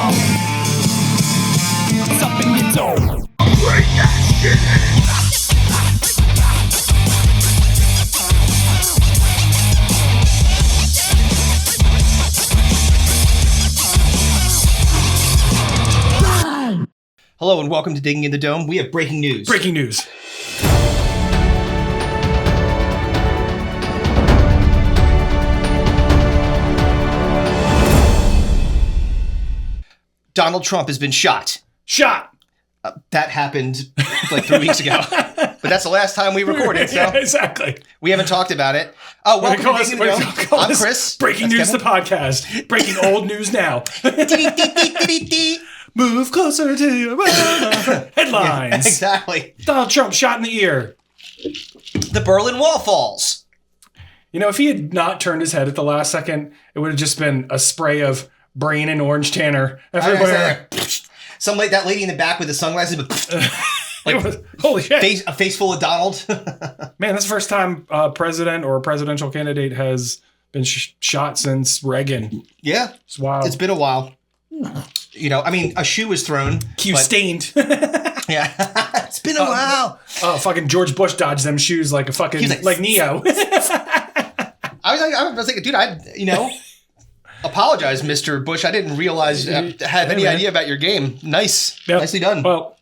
dome. It's up in your dome. Bring that shit in. Hello and welcome to Digging in the Dome. We have breaking news. Breaking news. Donald Trump has been shot. Shot. That happened like 3 weeks ago. But that's the last time we recorded. So yeah, exactly. We haven't talked about it. Oh, welcome to Digging in the Dome. I'm Chris. Breaking news, Kevin. the podcast. Breaking old news now. Move closer to your headlines. Yeah, exactly. Donald Trump shot in the ear. The Berlin Wall falls. You know, if he had not turned his head at the last second, it would have just been a spray of brain and orange tanner everywhere. Some like that lady in the back with the sunglasses, but holy shit! A face full of Donald. Man, that's the first time a president or a presidential candidate has been shot since Reagan. Yeah, it's wild. It's been a while. You know, I mean, a shoe was thrown. Q stained. Yeah, it's been a while. Oh, fucking George Bush dodged them shoes like a fucking like Neo. I was thinking, dude, apologize, Mr. Bush. I didn't realize have any idea about your game. Nice. Yep. Nicely done. Well,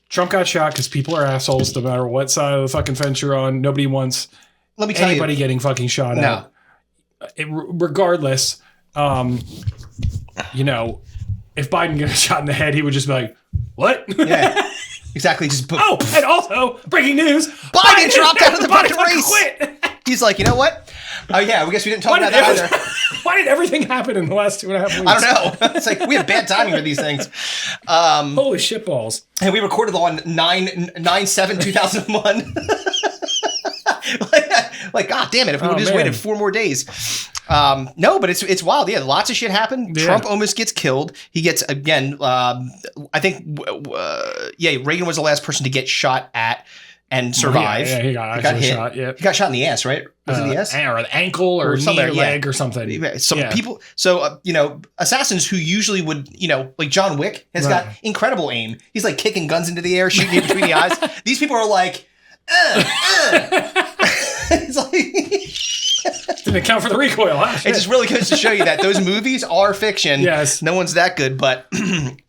Trump got shot because people are assholes no matter what side of the fucking fence you're on. Nobody wants anybody getting fucking shot at. Regardless, you know, if Biden gets shot in the head, he would just be like, what? Yeah, exactly. Just and also, breaking news, Biden dropped out of the fucking race. Quit. He's like, you know what? Oh, yeah, I guess we didn't talk about that either. Why did everything happen in the last 2.5 weeks? I don't know. It's like we have bad timing with these things. Holy shitballs. And we recorded on 9/7/2001. like, God damn it, if we would just waited 4 more days. No, but it's wild. Yeah, lots of shit happened. Yeah. Trump almost gets killed. He gets, again, I think, Reagan was the last person to get shot at and survive. Yeah, he got shot. Yeah, he got shot in the ass, right? Was it the ass or the ankle or knee or leg or something? People. So assassins who usually would, like John Wick has got incredible aim. He's like kicking guns into the air, shooting you between the eyes. These people are like, It's like didn't account for the recoil. Huh? It just really goes to show you that those movies are fiction. Yes, no one's that good. But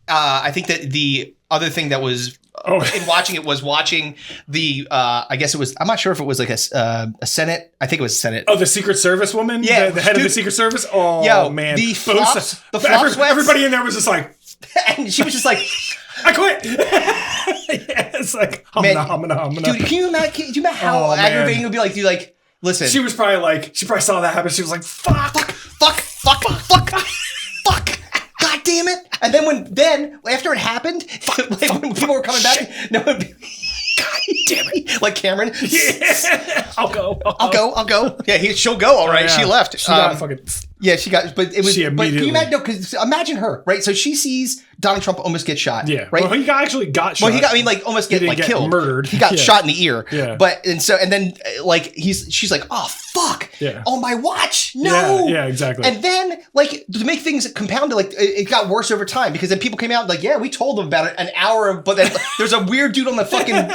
I think that the other thing that was. In watching it was watching the I guess it was, I'm not sure if it was like a Senate. I think it was Senate. Oh, the Secret Service woman? Yeah. The head of the Secret Service? Oh, yo, man. The flops everybody in there was just like... And she was just like... I quit! Yeah, it's like... Dude, can you imagine how aggravating it would be? Like, dude, like, listen. She was probably like... She probably saw that happen. She was like, fuck! God damn it! And then after it happened, when people were coming back, no one be, God damn it! Like Cameron, yeah, I'll go. Yeah, she'll go. All right, yeah. She left. She got fucking. Yeah, she got. But it was. She immediately. But can you imagine? No, because imagine her, right? So she sees Donald Trump almost get shot. Yeah, right. Well, he actually got shot. Well, almost get killed, murdered. He got shot in the ear. Yeah. And then she's like, oh fuck. Yeah. On my watch. No. Yeah, exactly. And then to make things compounded, it got worse over time because then people came out like, yeah, we told them about it an hour, but then there's a weird dude on the fucking.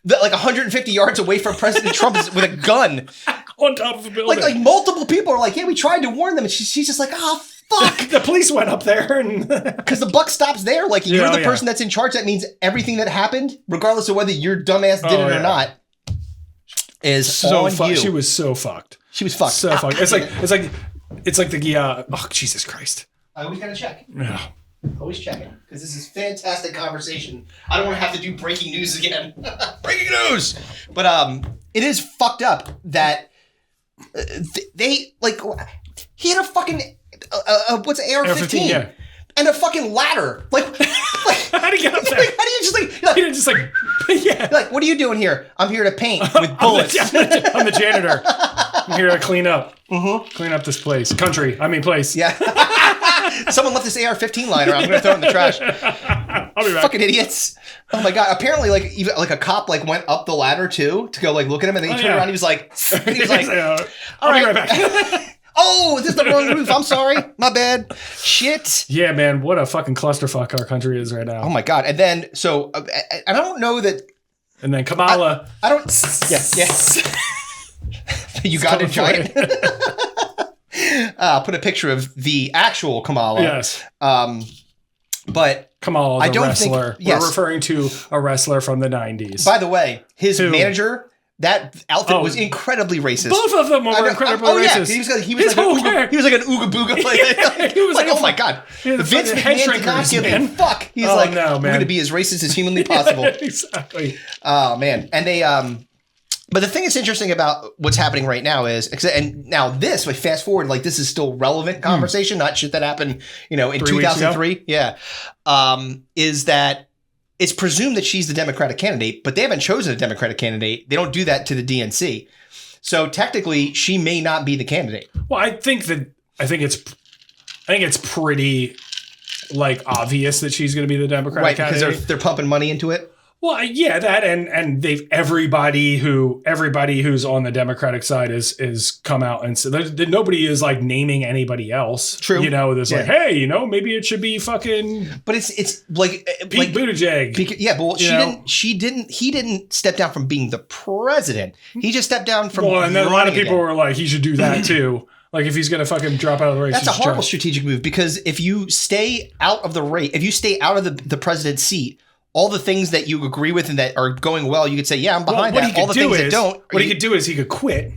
Like 150 yards away from President Trump with a gun on top of a building. Like multiple people are like, yeah, we tried to warn them, and she's just like, oh fuck. The police went up there and because the buck stops there. Like you're the person that's in charge. That means everything that happened, regardless of whether your dumbass did it or not, is so on you. She was so fucked. She was fucked. So fucked. It's like the oh Jesus Christ. I always gotta check. Yeah. Always checking, because this is fantastic conversation. I don't want to have to do breaking news again. Breaking news! But it is fucked up that they, he had a fucking, what's an AR-15? Yeah. And a fucking ladder. How do you get up there? How do you just yeah. What are you doing here? I'm here to paint with bullets. I'm the janitor. I'm here to clean up. Clean up this place. Place. Yeah. Someone left this AR-15 lying around. I'm going to throw it in the trash. I'll be back. Fucking idiots. Oh my God. Apparently, even a cop went up the ladder too to go look at him, and then he turned around. He was like, I'll be right back. Oh, is this the wrong roof? I'm sorry. My bad. Shit. Yeah, man. What a fucking clusterfuck our country is right now. Oh my God. And then, so, I don't know that. And then Kamala. I don't. Yes. You got a giant. I'll put a picture of the actual Kamala. Yes. But Kamala, the wrestler. Yes. We're referring to a wrestler from the 90s. By the way, his manager. That outfit was incredibly racist. Both of them were incredibly racist. Yeah, he was like an ooga booga. He was like, oh my God. Vince McMahon did not give a fuck. He's like, no, I'm going to be as racist as humanly possible. Exactly. Oh, man. And they, but the thing that's interesting about what's happening right now is, and now this, like fast forward, like this is still relevant conversation, not shit that happened, in 2003. Yeah. Is that it's presumed that she's the Democratic candidate, but they haven't chosen a Democratic candidate. They don't do that to the DNC. So technically she may not be the candidate. Well, I think it's pretty like obvious that she's going to be the Democratic candidate. Because they're pumping money into it. Well, yeah, that and they've everybody who's on the Democratic side is come out and said nobody is like naming anybody else. True. There's like, hey, maybe it should be fucking. But it's like Pete Buttigieg. Yeah, but he didn't step down from being the president. He just stepped down from. Well, and then a lot of people were like, he should do that too. Like if he's gonna fucking drop out of the race. That's a horrible strategic move because if you stay out of the race, if you stay out of the president's seat. All the things that you agree with and that are going well, you could say, yeah, I'm behind that. All the things that don't. What he could do is he could quit.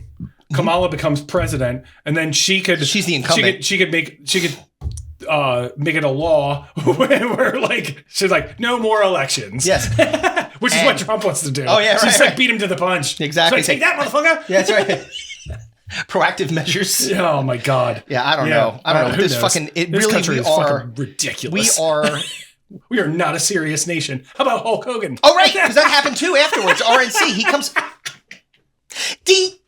Kamala becomes president, and then she's the incumbent. She could make it a law where like she's like no more elections. Yes, which is what Trump wants to do. Oh yeah, so just like beat him to the punch. Exactly. So take that, motherfucker. Yeah, that's right. Proactive measures. Oh my God. Yeah, I don't know. I don't know. This country is fucking ridiculous. We are not a serious nation. How about Hulk Hogan? Oh, right. Because that happened too afterwards. RNC. He comes. D.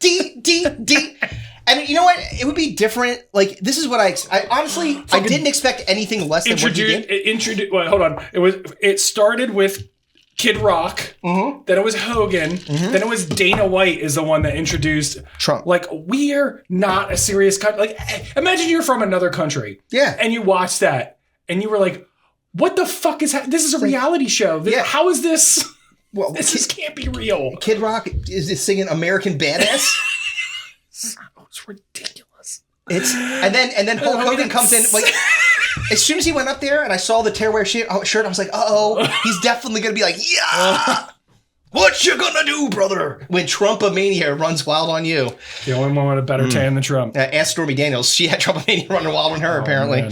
And you know what? It would be different. Like, this is what I honestly, I didn't expect anything less than what he did. Well, hold on. It started with Kid Rock. Mm-hmm. Then it was Hogan. Mm-hmm. Then it was Dana White is the one that introduced Trump. Like, we're not a serious country. Like, imagine you're from another country. Yeah. And you watch that. And you were like, what the fuck is happening? This is a reality show. How is this? Well, this can't be real. Kid Rock is singing American Badass. It's ridiculous. And then Hulk Hogan comes in. Like, as soon as he went up there and I saw the tear wear shirt, I was like, he's definitely going to be like, yeah. What you gonna do, brother? When Trumpomania runs wild on you. The only one with a better tan than Trump. Ask Stormy Daniels. She had Trumpomania running wild on her, apparently.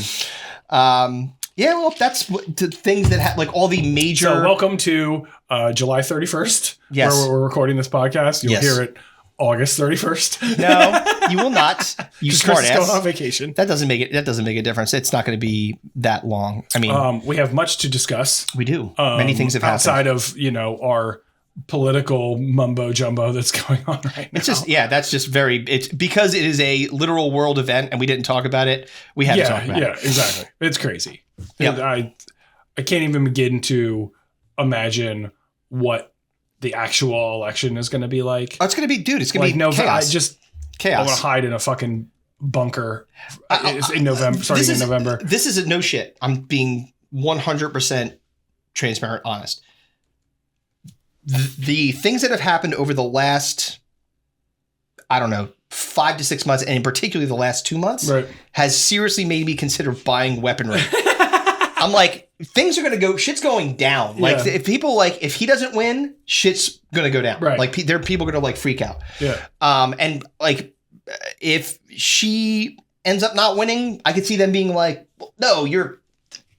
Yeah, well, that's the things that like all the major. So welcome to July 31st. Yes, where we're recording this podcast. You'll hear it August 31st. No, you will not. You smart ass. Going on vacation. That doesn't make a difference. It's not going to be that long. I mean, we have much to discuss. We do. Many things have happened outside of our political mumbo jumbo that's going on right now. It's just that's just it's because it is a literal world event and we didn't talk about it. We had to talk about it. Yeah, exactly. It's crazy. Yep. I can't even begin to imagine what the actual election is going to be like. Oh, it's going to be, dude. It's going to be chaos. I want to hide in a fucking bunker in November. Starting in November. This is no shit. I'm being 100% transparent, honest. The things that have happened over the last, I don't know, 5 to 6 months, and in particularly the last 2 months, has seriously made me consider buying weaponry. I'm like, things are going to go, shit's going down. Like, if he doesn't win, shit's going to go down. Right. Like, there are people going to, like, freak out. Yeah. And, like, if she ends up not winning, I could see them being like, no, you're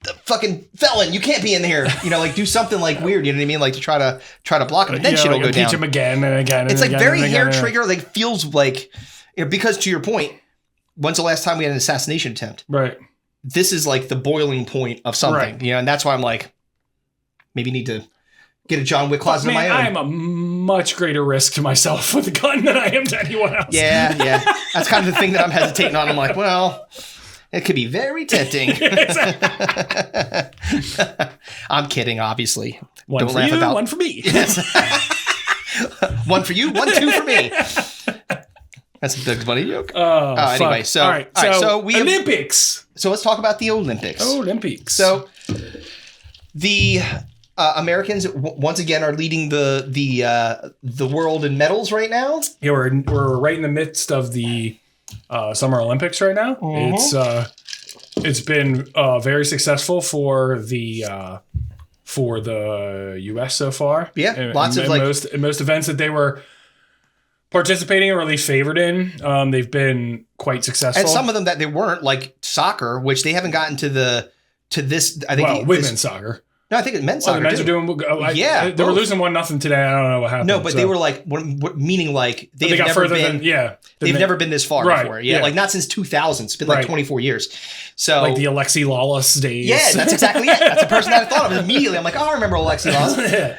the fucking felon. You can't be in here. Like, do something, like, weird. You know what I mean? Like, to try to block him. And then shit'll go down. Impeach him again and again. It's, like, again, very hair trigger. Like, feels like, because to your point, when's the last time we had an assassination attempt? Right. This is like the boiling point of something, right. And that's why I'm like, maybe need to get a John Wick closet of my own. I am a much greater risk to myself with a gun than I am to anyone else. Yeah. That's kind of the thing that I'm hesitating on. I'm like, well, it could be very tempting. I'm kidding, obviously. One for you, one for me. Yes. One for you, 1, 2 for me. That's a Bugs Bunny joke. Fuck. Anyway, so all right, so we Olympics. So let's talk about the Olympics. Olympics. So the Americans once again are leading the world in medals right now. Yeah, we're right in the midst of the Summer Olympics right now. It's been very successful for the U.S. so far. Yeah, lots of like most events that they were participating or at least favored in, they've been quite successful. And some of them that they weren't, like soccer, which they haven't gotten to this. I think women's soccer. No, I think it's men's soccer. The men's are doing. They were losing 1-0 today. I don't know what happened. No, but they were like, meaning like they've got never further been. They've never been this far before. Yeah, like not since 2000. It's been like 24 years. So like the Alexi Lawless days. Yeah, that's exactly it. That's the person that I thought of immediately. I'm like, I remember Alexi Lawless.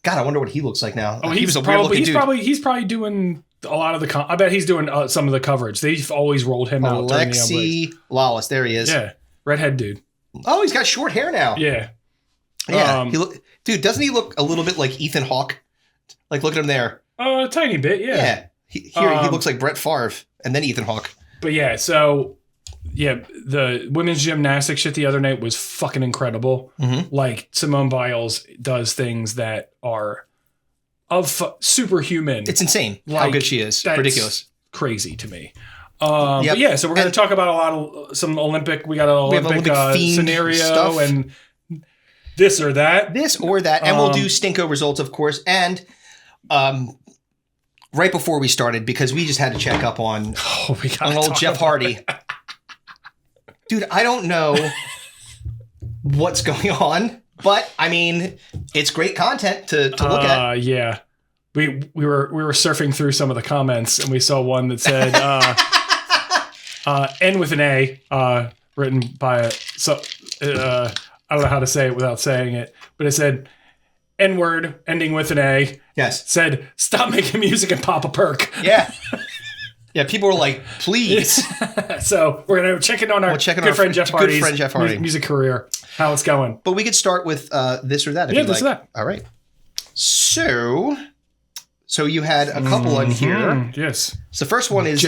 God, I wonder what he looks like now. He was a weird looking dude. He's probably doing a lot of the. I bet he's doing some of the coverage. They've always rolled him out. Alexi Lawless, there he is. Yeah, redhead dude. Oh, he's got short hair now. Yeah. Yeah, dude, doesn't he look a little bit like Ethan Hawke? Like, look at him there. A tiny bit, yeah. Yeah, he looks like Brett Favre, and then Ethan Hawke. But yeah, so the women's gymnastics shit the other night was fucking incredible. Mm-hmm. Like Simone Biles does things that are superhuman. It's insane how good she is. Ridiculous, crazy to me. But yeah, so we're going to talk about a lot of some Olympic. We got an Olympic scenario stuff. And this or that, and we'll do Stinko results, of course, and right before we started, because we just had to check up on old Jeff Hardy. Dude, I don't know what's going on, but I mean, it's great content to look at. Yeah, we were surfing through some of the comments, and we saw one that said "N with an A," written by I don't know how to say it without saying it, but it said N-word ending with an A. Yes. Said, stop making music and pop a perk. Yeah. Yeah, people were like, please. So we're going to check in on our good friend Jeff Hardy's music career, how it's going. But we could start with this or that. If this or that. All right. So you had a couple in here. Yes. So the first one is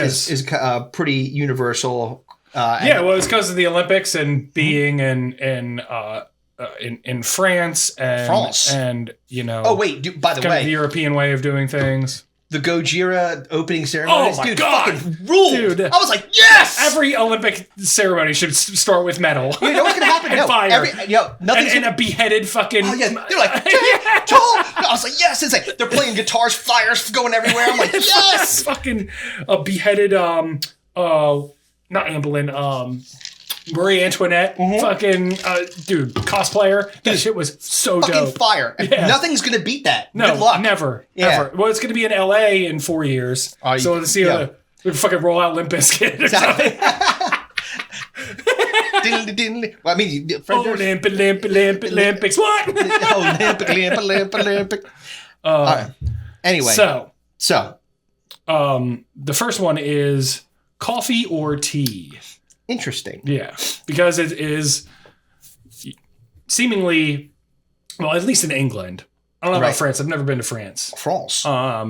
pretty universal. Well, it's because of the Olympics and being in France and Oh wait, by the way, the European way of doing things. The Gojira opening ceremonies, oh my God. Fucking ruled. Dude, I was like, yes. Every Olympic ceremony should start with metal. You know what's gonna happen? And fire. And a beheaded fucking. Oh yeah, they're like, I was like, yes. It's like they're playing guitars, fires going everywhere. I'm like, yes. Fucking a beheaded not Anne Boleyn, Marie Antoinette, fucking dude, cosplayer. This shit was so fucking dope. Fire. Yeah. Nothing's gonna beat that. No, good luck. Never. Well, it's gonna be in LA in 4 years. So let's see we fucking roll out Limp Bizkit or something. Well, I mean, Olympics. What? Olympic. Anyway, so the first one is coffee or tea. Interesting. Yeah, because it is seemingly, well, at least in England. I don't know about France. I've never been to France. I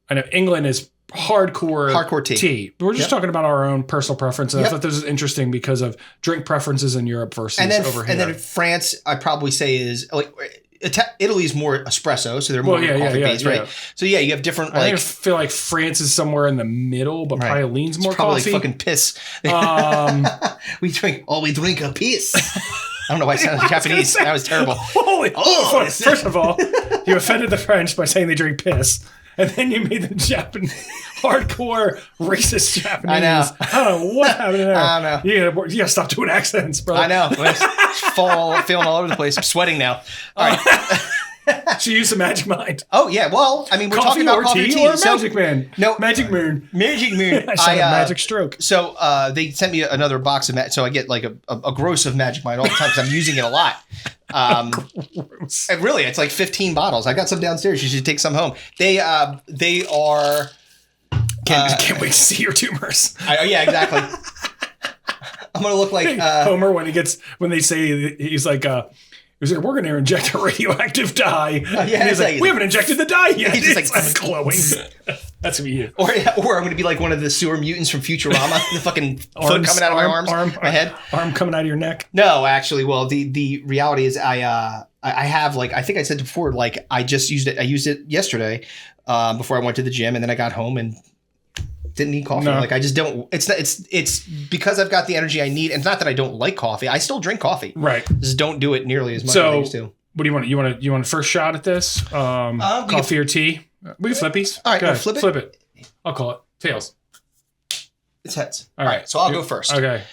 know England is hardcore tea. But we're just talking about our own personal preference. And I thought this was interesting because of drink preferences in Europe versus over here. And then France, I'd probably say is like Italy's more espresso, so they're more coffee based, right? So you have different. I feel like France is somewhere in the middle, but probably leans more probably coffee. Fucking piss. We drink a piss. I don't know why I sounded Japanese. That was terrible. First of all, you offended the French by saying they drink piss. And then you made them hardcore racist Japanese. I know. I don't know what happened there. I know. You gotta stop doing accents, bro. I know. Feeling all over the place. I'm sweating now. All right. She used a magic mind. Oh yeah. Well, I mean, we're talking about coffee tea or Magic Man. No, Magic Moon. Magic Moon. I shot a magic stroke. So they sent me another box of so I get like a gross of Magic Mind all the time because I'm using it a lot. Really, it's like 15 bottles. I got some downstairs. You should take some home. They are. Can't wait to see your tumors. Yeah, exactly. I'm gonna look like Homer when they say he's like He's like, we're going to inject a radioactive dye. And he's like, we haven't injected the dye yet. He's just it's glowing. That's going to be you. Or I'm going to be like one of the sewer mutants from Futurama. The fucking foot coming out of my head. Arm coming out of your neck. No, actually, well, the reality is I have, like, I think I said before, like, I just used it. I used it yesterday before I went to the gym, and then I got home and didn't need coffee. No. Like, I just don't. It's because I've got the energy I need. And it's not that I don't like coffee. I still drink coffee. Right. Just don't do it nearly as much as I used to. What do you want? You want a first shot at this? Coffee or tea? We can flippies. All right, we'll flip it. Flip it. I'll call it tails. It's heads. All right, so I'll go first. Okay.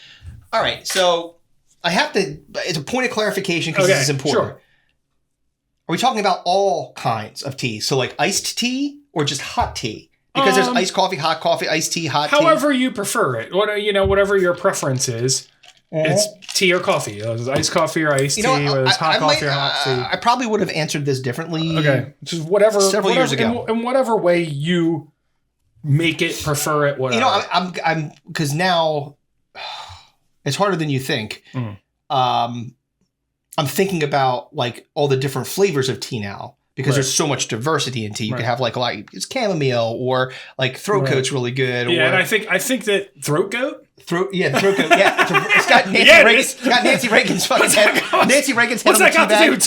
All right, so I have to. It's a point of clarification because this is important. Sure. Are we talking about all kinds of tea? So like iced tea or just hot tea? Because there's iced coffee, hot coffee, iced tea, hot tea. However you prefer it. Whatever your preference is. It's tea or coffee. It's iced coffee or iced tea. Whether it's hot coffee or hot tea. I probably would have answered this differently. Okay. Just whatever. Several years ago. In whatever way you make it, prefer it, whatever. I'm because now it's harder than you think. I'm thinking about like all the different flavors of tea now. Because there's so much diversity in tea. You can have like it's chamomile or like throat coat's really good. Yeah, and I think that throat goat. Throat goat. Yeah, it's got Nancy Reagan. It's got Nancy Reagan's fucking head. Nancy Reagan's head on the tea bag. What's that got to do with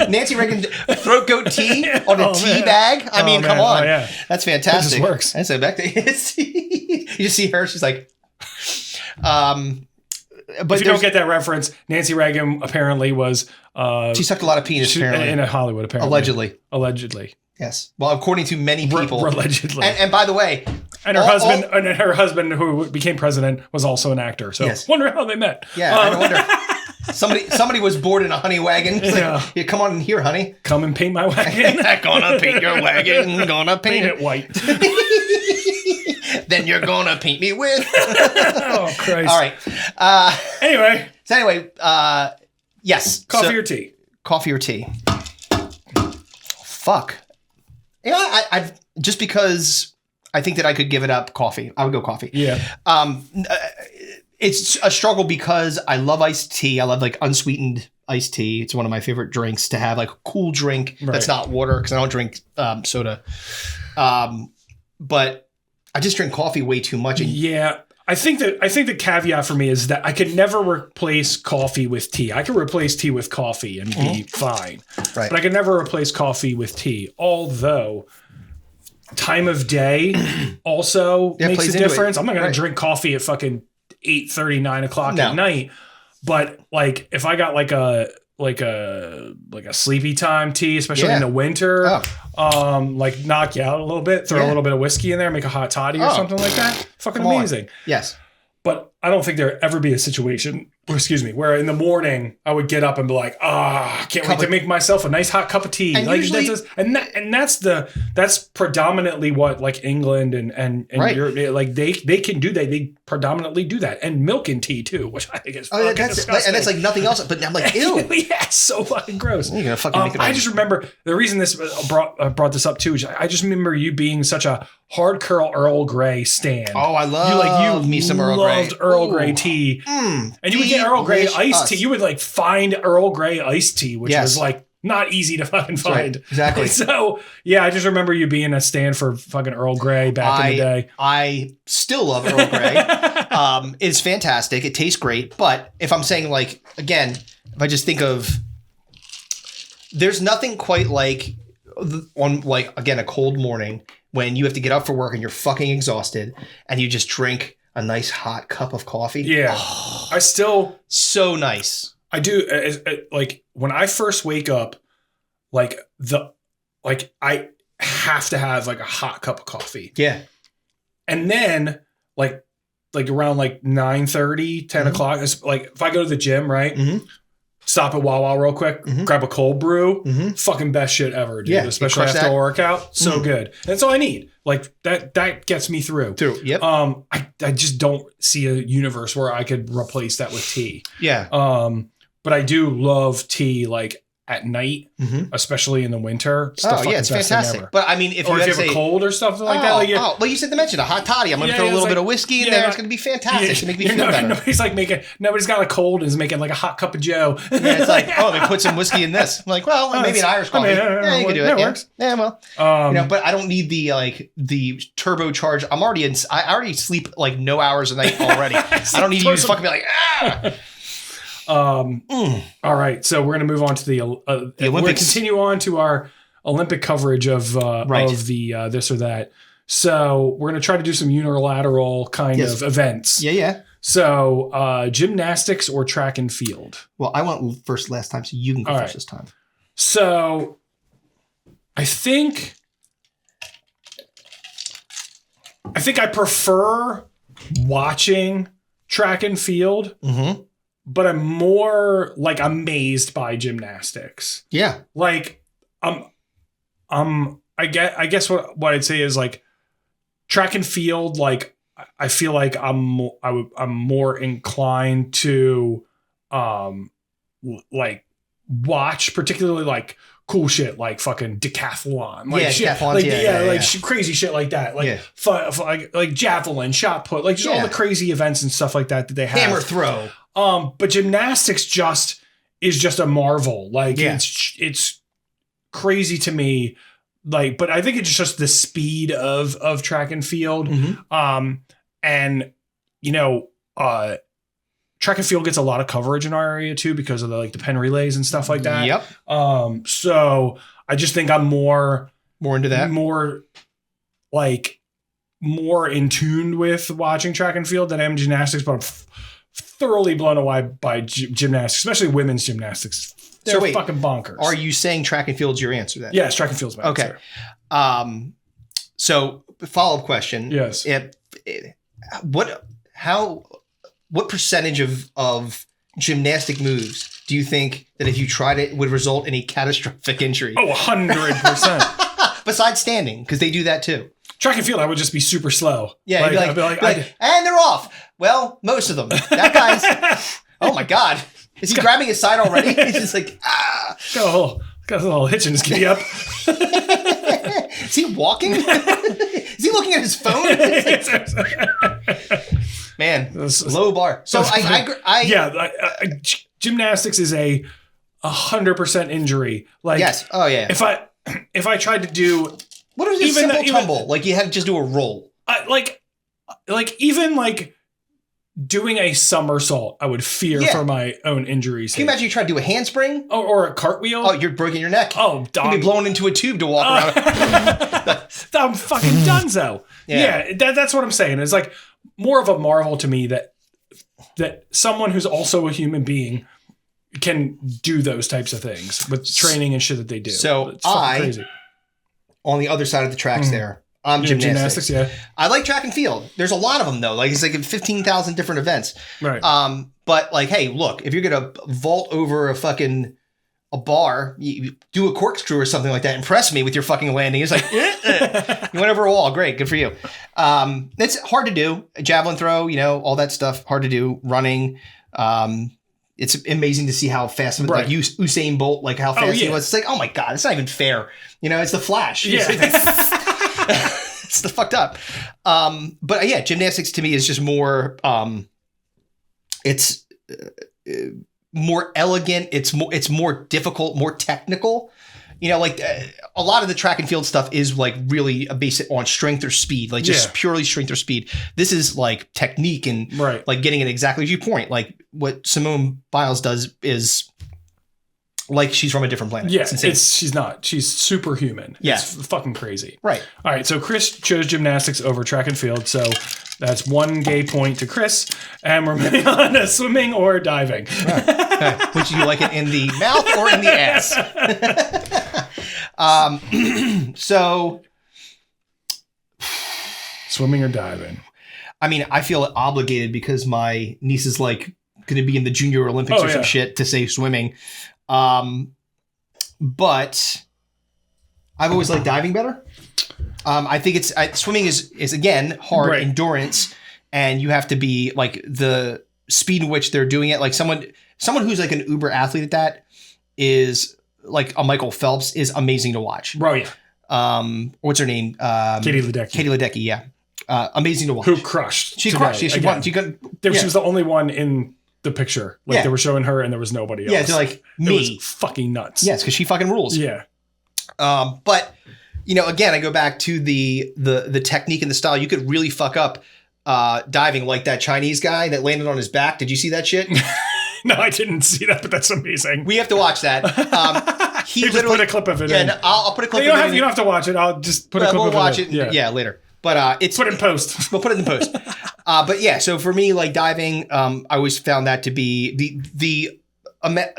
tea? Nancy Reagan throat goat tea on a tea bag. I mean, come on. That's fantastic. It just works. And so back to you just see her. She's like, but if you don't get that reference, Nancy Reagan apparently was. She sucked a lot of penis, apparently. In Hollywood, apparently. Allegedly. Yes. Well, according to many people. Allegedly. And by the way. And her husband, who became president, was also an actor. So wonder how they met. Yeah, I wonder. Somebody was bored in a honey wagon. Like, yeah, come on in here, honey. Come and paint my wagon. Gonna paint your wagon. Gonna paint it white. Then you're gonna paint me with. Oh, Christ. All right. Anyway. Yes. Coffee or tea? Coffee or tea. Fuck. I've just because I think that I could give it up, coffee. I would go coffee. Yeah. It's a struggle because I love iced tea. I love like unsweetened iced tea. It's one of my favorite drinks to have, like a cool drink that's not water because I don't drink soda. But I just drink coffee way too much. I think the caveat for me is that I could never replace coffee with tea. I could replace tea with coffee and be fine. Right. But I could never replace coffee with tea. Although time of day also makes a difference. I'm not going to drink coffee at fucking 8:30, 9 o'clock at night. But like if I got like a sleepy time tea, especially in the winter, like knock you out a little bit, throw a little bit of whiskey in there, make a hot toddy or something like that. Fucking amazing. Yes. But I don't think there would ever be a situation, where in the morning I would get up and be like, I can't wait to make myself a nice hot cup of tea. And like usually, that's predominantly what like England and Europe, like they can do that. They predominantly do that, and milk and tea too, which I think is fucking disgusting. And that's like nothing else. But I'm like, ew, yeah, it's so fucking gross. You're gonna fucking make it. I just remember the reason this brought this up too. Is I just remember you being such a hard curl Earl Grey stan. Oh, I love me some Earl Grey. Loved Earl Grey tea. And you would get Earl Grey iced tea. You would like find Earl Grey iced tea, which was like not easy to fucking find. Right. Exactly. So yeah, I just remember you being a stand for fucking Earl Grey back in the day. I still love Earl Grey. It's fantastic. It tastes great. But if I'm saying like, again, if I just think of, there's nothing quite like on like, again, a cold morning when you have to get up for work and you're fucking exhausted and you just drink a nice hot cup of coffee. Yeah. I still. So nice. I do. Like when I first wake up, I have to have like a hot cup of coffee. Yeah. And then like around like 9:30, 10 o'clock, it's like if I go to the gym, right? Mm-hmm. Stop at Wawa real quick, grab a cold brew, fucking best shit ever, dude. Yeah, especially after a workout. So good. And that's all I need. Like that gets me through. Yep. I just don't see a universe where I could replace that with tea. Yeah. But I do love tea like at night, especially in the winter. It's it's fantastic. But I mean, if you have a cold or something like that. Well, you said to mention a hot toddy. I'm going to throw a little bit of whiskey in there. It's going to be fantastic to make me feel better. Nobody's got a cold and is making like a hot cup of Joe. It's like, they put some whiskey in this. I'm like, well, maybe an Irish coffee. You can do it. Works. Yeah, well, but I don't need the turbocharged. I already sleep like no hours a night already. I don't need you to fucking be like, All right, so we're going to move on to the Olympics. We're going to continue on to our Olympic coverage of the this or that. So we're going to try to do some unilateral kind of events. Yeah. So gymnastics or track and field? Well, I went first last time, so you can go first this time. So I think I prefer watching track and field. Mm-hmm. But I'm more like amazed by gymnastics. Yeah. Like I guess what I'd say is like track and field, like I feel like I'm more inclined to like watch particularly like cool shit like fucking decathlon, like shit, decathlon, crazy shit like that, like like javelin, shot put, like just all the crazy events and stuff like that they have. Hammer throw. But gymnastics is just a marvel. Like it's crazy to me. Like, but I think it's just the speed of track and field. Mm-hmm. And track and field gets a lot of coverage in our area too because of the pen relays and stuff like that. Yep. So I just think I'm more into that, more in tune with watching track and field than I am gymnastics, but I'm thoroughly blown away by gymnastics, especially women's gymnastics. They're fucking bonkers. Are you saying track and field's your answer then? Yes, track and field's my answer. So follow-up question. Yes. What percentage of gymnastic moves do you think that if you tried it would result in a catastrophic injury? 100%. Besides standing, because they do that too. Track and field, I would just be super slow. Yeah, I'd be like, and they're off. Well, most of them. That guy's, oh my God. Is he grabbing his side already? He's just like, Got a little hitch in his giddy up. Is he walking? Is he looking at his phone? Man, low bar. So gymnastics is a 100% injury. Like, yes. Oh yeah. If I tried to do, what is a simple tumble? Like you had to just do a roll. Even doing a somersault, I would fear for my own injuries. Can you imagine you try to do a handspring? Or a cartwheel? Oh, you're breaking your neck. Oh, dog. You'd be blown into a tube to walk around. I'm fucking donezo. Yeah, that's what I'm saying. It's like more of a marvel to me that someone who's also a human being can do those types of things with training and shit that they do. So it's fucking crazy. On the other side of the tracks there, I'm gymnastics. I like track and field. There's a lot of them though. Like it's like 15,000 different events. Right. But like, hey, look, if you're gonna vault over a bar, you do a corkscrew or something like that. Impress me with your fucking landing. It's like you went over a wall. Great, good for you. It's hard to do. A javelin throw, all that stuff. Hard to do. Running. It's amazing to see how fast, like Usain Bolt, like how fast he was. It's like, oh my God, it's not even fair. It's the Flash. Yeah. It's the fucked up. But gymnastics to me is just more, it's more elegant. It's more difficult, more technical. A lot of the track and field stuff is like really based on strength or speed, like just purely strength or speed. This is like technique and like getting it exactly as you point. Like what Simone Biles does is like she's from a different planet. Yeah, she's not. She's superhuman. Yeah. It's fucking crazy. Right. All right, so Chris chose gymnastics over track and field, so that's 1 gay point to Chris, and we're moving on to swimming or diving. Okay. Would you like it in the mouth or in the ass? So swimming or diving? I mean, I feel obligated because my niece is like going to be in the Junior Olympics or some shit to say swimming. But I've always liked diving better. I think swimming is again hard endurance, and you have to be like the speed in which they're doing it. Like someone who's like an uber athlete at that is like a Michael Phelps is amazing to watch. Bro, yeah. What's her name? Katie Ledecky. Katie Ledecky, yeah. Amazing to watch. Who crushed. She crushed. Yeah, she won. She was the only one in the picture. Like they were showing her and there was nobody else. Yeah, they're like, me. It was fucking nuts. Yes, because she fucking rules. Yeah. But, you know, again, I go back to the technique and the style. You could really fuck up diving like that Chinese guy that landed on his back. Did you see that shit? No, I didn't see that, but that's amazing. We have to watch that. He literally put a clip of it in. Yeah, no, I'll put a clip of it in. You don't have to watch it. I'll just put a clip of it in. We'll watch it. Yeah, later. But it's put it in post. We'll put it in post. But yeah, so for me, like diving, I always found that to be the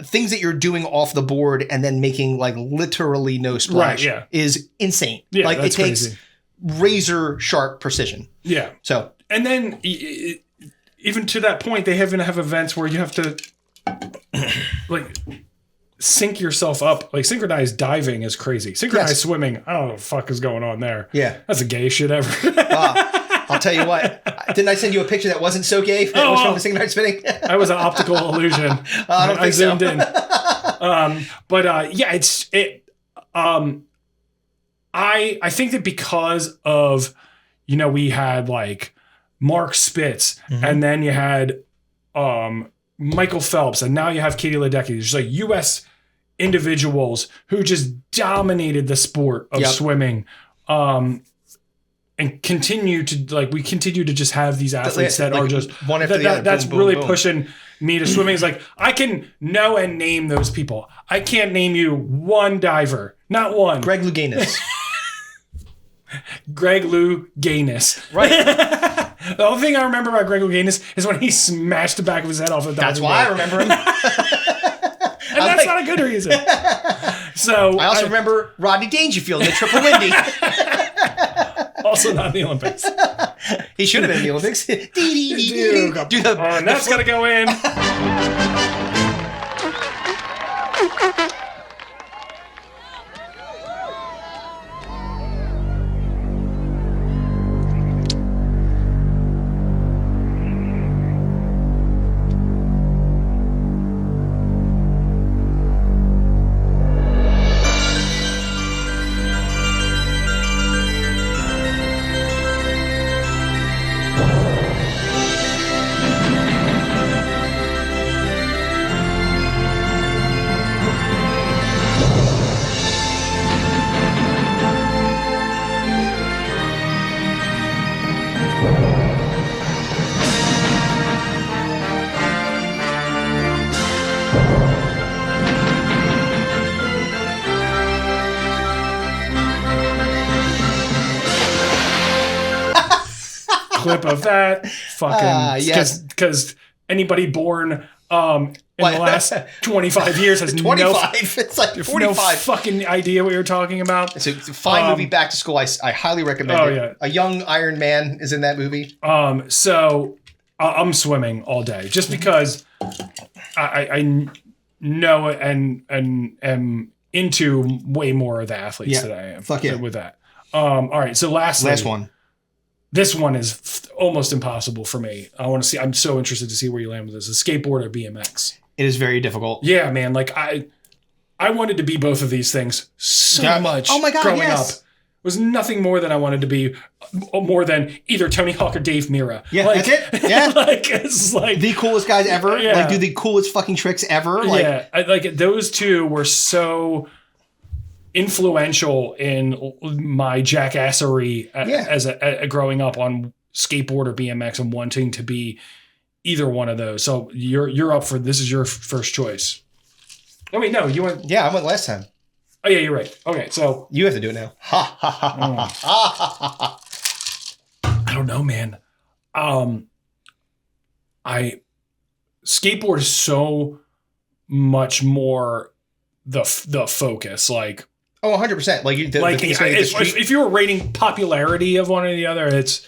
things that you're doing off the board and then making like literally no splash is insane. Yeah, like it takes razor sharp precision. Yeah. So and then even to that point, they even have events where you have to like sync yourself up. Like synchronized diving is crazy. Synchronized swimming, I don't know what the fuck is going on there. Yeah. That's the gayest shit ever. I'll tell you what. Didn't I send you a picture that wasn't so gay? That was from the synchronized spinning? That was an optical illusion. I zoomed in. I think that because of, you know, we had like Mark Spitz and then you had Michael Phelps and now you have Katie Ledecky. There's like U.S. individuals who just dominated the sport of swimming. And continue to just have these athletes that are just one after the other. That's really pushing me to swimming. Is like I can know and name those people. I can't name you one diver, not one. Greg Louganis. Greg Louganis. Right. The only thing I remember about Greg Louganis is when he smashed the back of his head off the diving That's why board. I remember him. And that's not a good reason. So I also remember Rodney Dangerfield in the Triple Lindy. Also not in the Olympics. He should have been in the Olympics. And that's got to go in. Clip of that fucking because anybody born in the last 25 years has 25 it's like 45 no fucking idea what you're talking about. It's a fine movie. Back to School. I highly recommend it. A young Iron Man is in that movie. So I'm swimming all day just because I know and am into way more of the athletes that I am. Fuck yeah. With that. All right. So last one. This one is almost impossible for me. I'm so interested to see where you land with this. A skateboard or BMX? It is very difficult. Yeah, man. Like I wanted to be both of these things so much. Oh my God, growing up. It was nothing more than I wanted to be, more than either Tony Hawk or Dave Mirra. Yeah, like, that's it. Yeah. Like it's like the coolest guys ever. Yeah. Like do the coolest fucking tricks ever. Like, yeah. Like those two were influential in my jackassery as a growing up on skateboard or BMX and wanting to be either one of those. So you're up for this. Is your first choice? Oh wait, no, you went. Yeah, I went last time. Oh yeah, you're right. Okay, so you have to do it now. Ha ha ha ha ha ha ha. I don't know, man. Skateboard is so much more the focus, like. Oh, 100%. Like, if you were rating popularity of one or the other, it's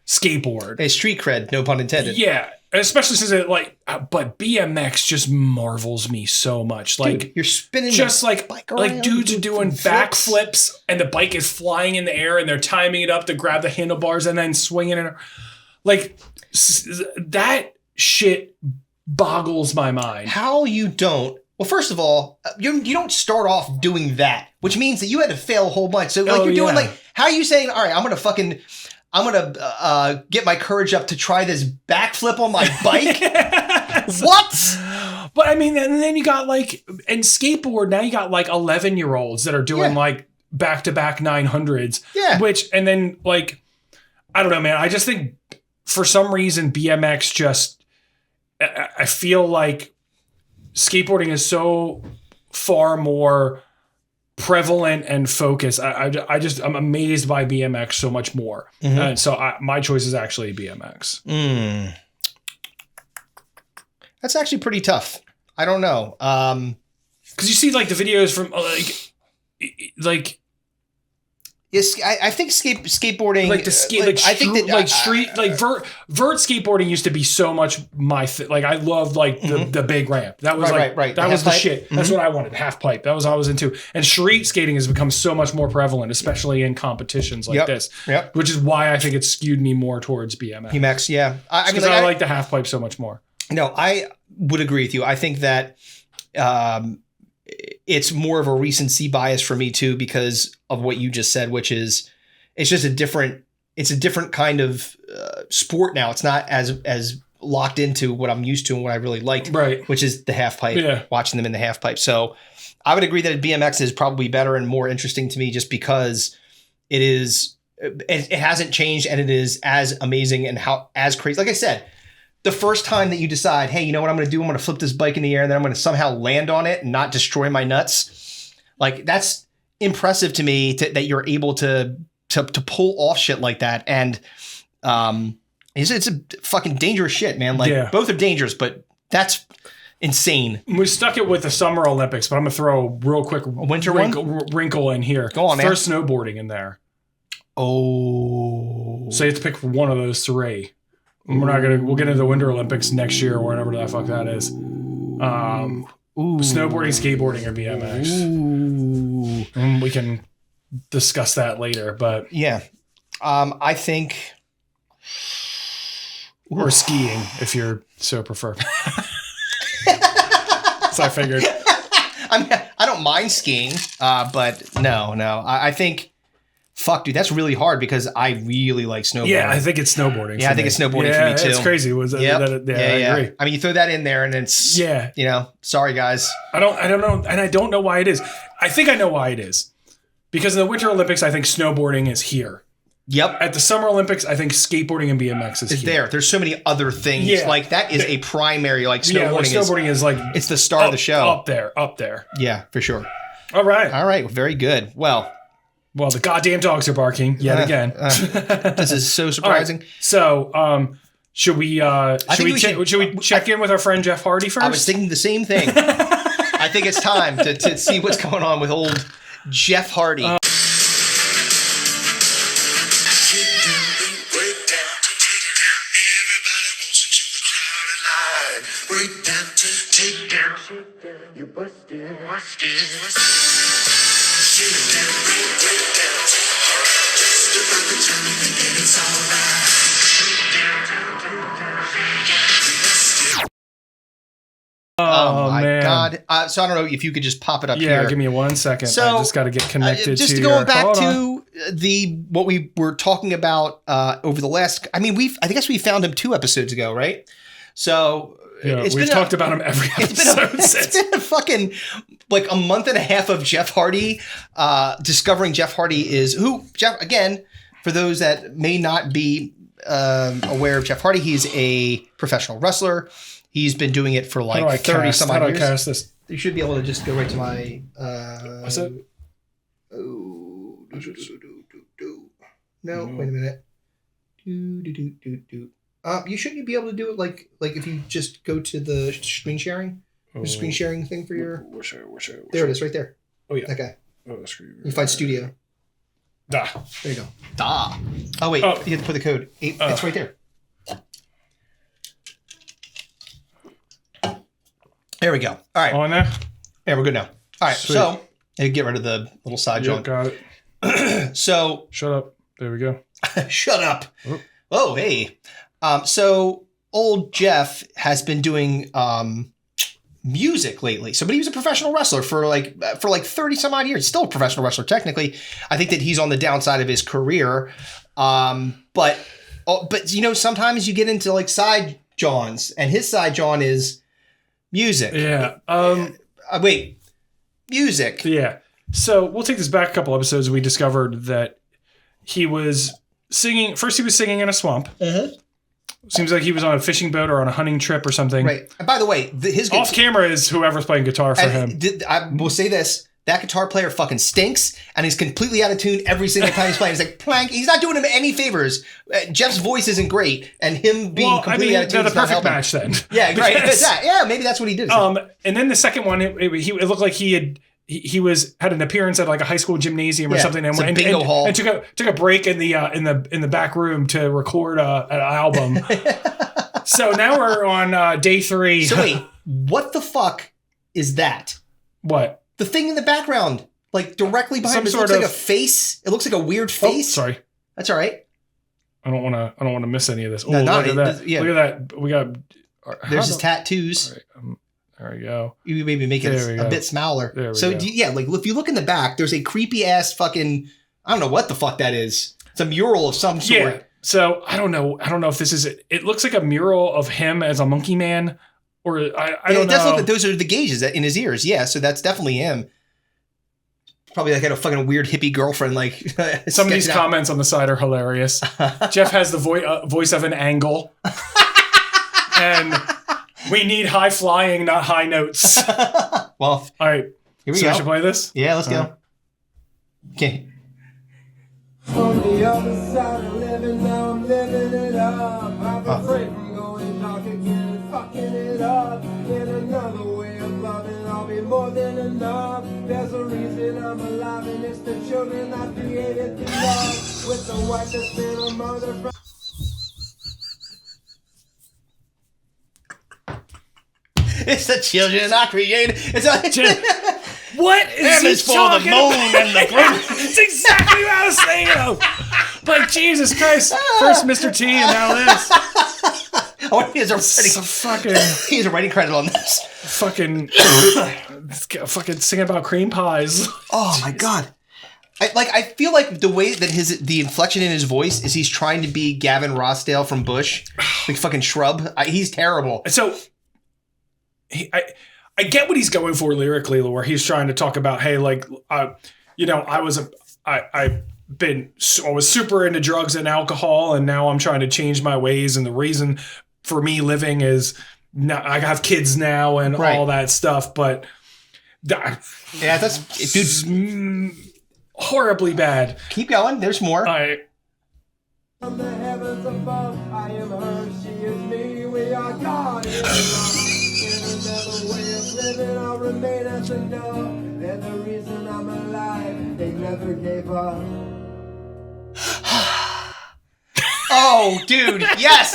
skateboard. It's street cred, no pun intended. Yeah, especially since but BMX just marvels me so much. Like, dude, you're spinning just like dudes are doing backflips and the bike is flying in the air and they're timing it up to grab the handlebars and then swinging it. Like that shit boggles my mind. How you don't Well, first of all, you don't start off doing that, which means that you had to fail a whole bunch. So like you're doing like, how are you saying, all right, I'm going to get my courage up to try this backflip on my bike? What? But I mean, and then you got like, in skateboard, now you got like 11-year-olds that are doing like back-to-back 900s. Yeah. And then like, I don't know, man. I just think for some reason, BMX just, I feel like skateboarding is so far more prevalent and focused. I'm amazed by BMX so much more. Mm-hmm. And so my choice is actually BMX. That's actually pretty tough. I don't know. Because you see like the videos from like yes, I think skateboarding like the I think that like street like vert skateboarding used to be so much my like I loved like the big ramp. That was right. That was the shit. That's what I wanted. Half pipe. That was what I was into. And street skating has become so much more prevalent, especially in competitions like this. Yep. Which is why I think it skewed me more towards BMX. BMX, yeah. I mean, I like the half pipe so much more. No, I would agree with you. I think that it's more of a recency bias for me too, because of what you just said, which is it's just a different kind of sport now. It's not as locked into what I'm used to and what I really liked, right? Which is the half pipe, watching them in the half pipe. So I would agree that BMX is probably better and more interesting to me just because it hasn't changed and it is as amazing and as crazy. Like I said, the first time that you decide, hey, you know what I'm going to do? I'm going to flip this bike in the air and then I'm going to somehow land on it and not destroy my nuts. Like that's impressive to me that you're able to pull off shit like that. And it's a fucking dangerous shit, man. Like both are dangerous, but that's insane. We stuck it with the Summer Olympics, but I'm going to throw a real quick wrinkle in here. Go on, man. First snowboarding in there. Oh. So you have to pick one of those three. We'll get into the Winter Olympics next year or whenever the fuck that is. Snowboarding, skateboarding, or BMX. Ooh. And we can discuss that later, but yeah. I think or skiing if you're so prefer. So I figured. I don't mind skiing, but no. I think fuck, dude, that's really hard because I really like snowboarding. Yeah, I think it's snowboarding. Yeah, I think it's snowboarding for me too. It's crazy. I agree. I mean, you throw that in there and it's sorry guys. I don't know, and I don't know why it is. I think I know why it is. Because in the Winter Olympics, I think snowboarding is here. Yep. At the Summer Olympics, I think skateboarding and BMX is here. There's so many other things. Yeah. Like that is a primary, like snowboarding is like it's the star of the show. Up there. Yeah, for sure. All right. Very good. Well, the goddamn dogs are barking yet again. This is so surprising. Right. So, should we check in with our friend Jeff Hardy first? I was thinking the same thing. I think it's time to see what's going on with old Jeff Hardy. You busted. Oh my God. So I don't know if you could just pop it up here. Yeah, give me 1 second. So, I just got to get connected just to going back to what we were talking about over the last, I guess we found him 2 episodes ago, right? So we've talked about him every episode. It's been a fucking like a month and a half of Jeff Hardy. Discovering Jeff Hardy is who Jeff, again, for those that may not be aware of Jeff Hardy, he's a professional wrestler. He's been doing it for like 30 some odd years. How do I cast this? You should be able to just go right to my what's it? No, wait a minute. You shouldn't be able to do it like if you just go to the screen sharing. Screen sharing thing for your there it is, right there. Oh yeah. That guy. Oh, screen. You find studio. Da. There you go. Da. Oh wait, you have to put the code. It's right there. There we go. All right. On there? Yeah, we're good now. All right. Sweet. So get rid of the little side joint. Got it. So shut up. There we go. Shut up. Oh, hey. So old Jeff has been doing music lately. So, but he was a professional wrestler for like 30 some odd years. He's still a professional wrestler technically. I think that he's on the downside of his career. But you know, sometimes you get into like side Johns, and his side John is music. Yeah. Music. Yeah. So we'll take this back a couple episodes. We discovered that he was singing. First, he was singing in a swamp. Mm-hmm. Seems like he was on a fishing boat or on a hunting trip or something. Right. And by the way, his off camera is whoever's playing guitar for him. I will say this. That guitar player fucking stinks, and he's completely out of tune every single time he's playing. He's like, plank. He's not doing him any favors. Jeff's voice isn't great, and him being completely out of tune is not helping. The perfect match then. Yeah, right. Yeah, maybe that's what he did. And then the second one, it looked like he had an appearance at like a high school gymnasium or something, and took a break in the back room to record an album. So now we're on day 3. So wait, what the fuck is that? What? The thing in the background, like directly behind it, looks like a face. It looks like a weird face. Oh, sorry. That's all right. I don't want to miss any of this. Oh, no, look at that. Yeah. Look at that. We got. There's his tattoos. All right, there we go. You maybe make it a bit smaller. There we go. Like if you look in the back, there's a creepy ass fucking. I don't know what the fuck that is. It's a mural of some sort. Yeah. So I don't know if this is it. It looks like a mural of him as a monkey man. Or I don't know. It does look like those are the gauges in his ears. Yeah, so that's definitely him. Probably like had a fucking weird hippie girlfriend. Like some of these comments on the side are hilarious. Jeff has the voice of an angle, and we need high flying, not high notes. Well, all right. Here we go. We should play this. Yeah, let's go. Okay. On the other side of living, now I'm living it up. I'm afraid from going dark again. Fucking it up in another way of loving. I'll be more than enough. There's a reason I'm alive, and it's the children I created through love. With the wife that's been a mother from. It's the children I created. It's what is this for the moon and the ground? It's exactly what I was saying. Like Jesus Christ, first Mr. T and now this. Oh, he has a writing credit on this. Fucking singing about cream pies. Oh my god! I feel like the way that the inflection in his voice is he's trying to be Gavin Rossdale from Bush, like fucking Shrub. He's terrible. So, I get what he's going for lyrically, where he's trying to talk about, hey, like, I was super into drugs and alcohol, and now I'm trying to change my ways, and the reason for me living is now I have kids now and all that stuff. But that's dude, horribly bad. Keep going. There's more. From the heavens above, I am her, she is me, we are God. In another way of living, I'll remain as a dove. They're the reason I'm alive, they never gave up. Oh, dude. Yes.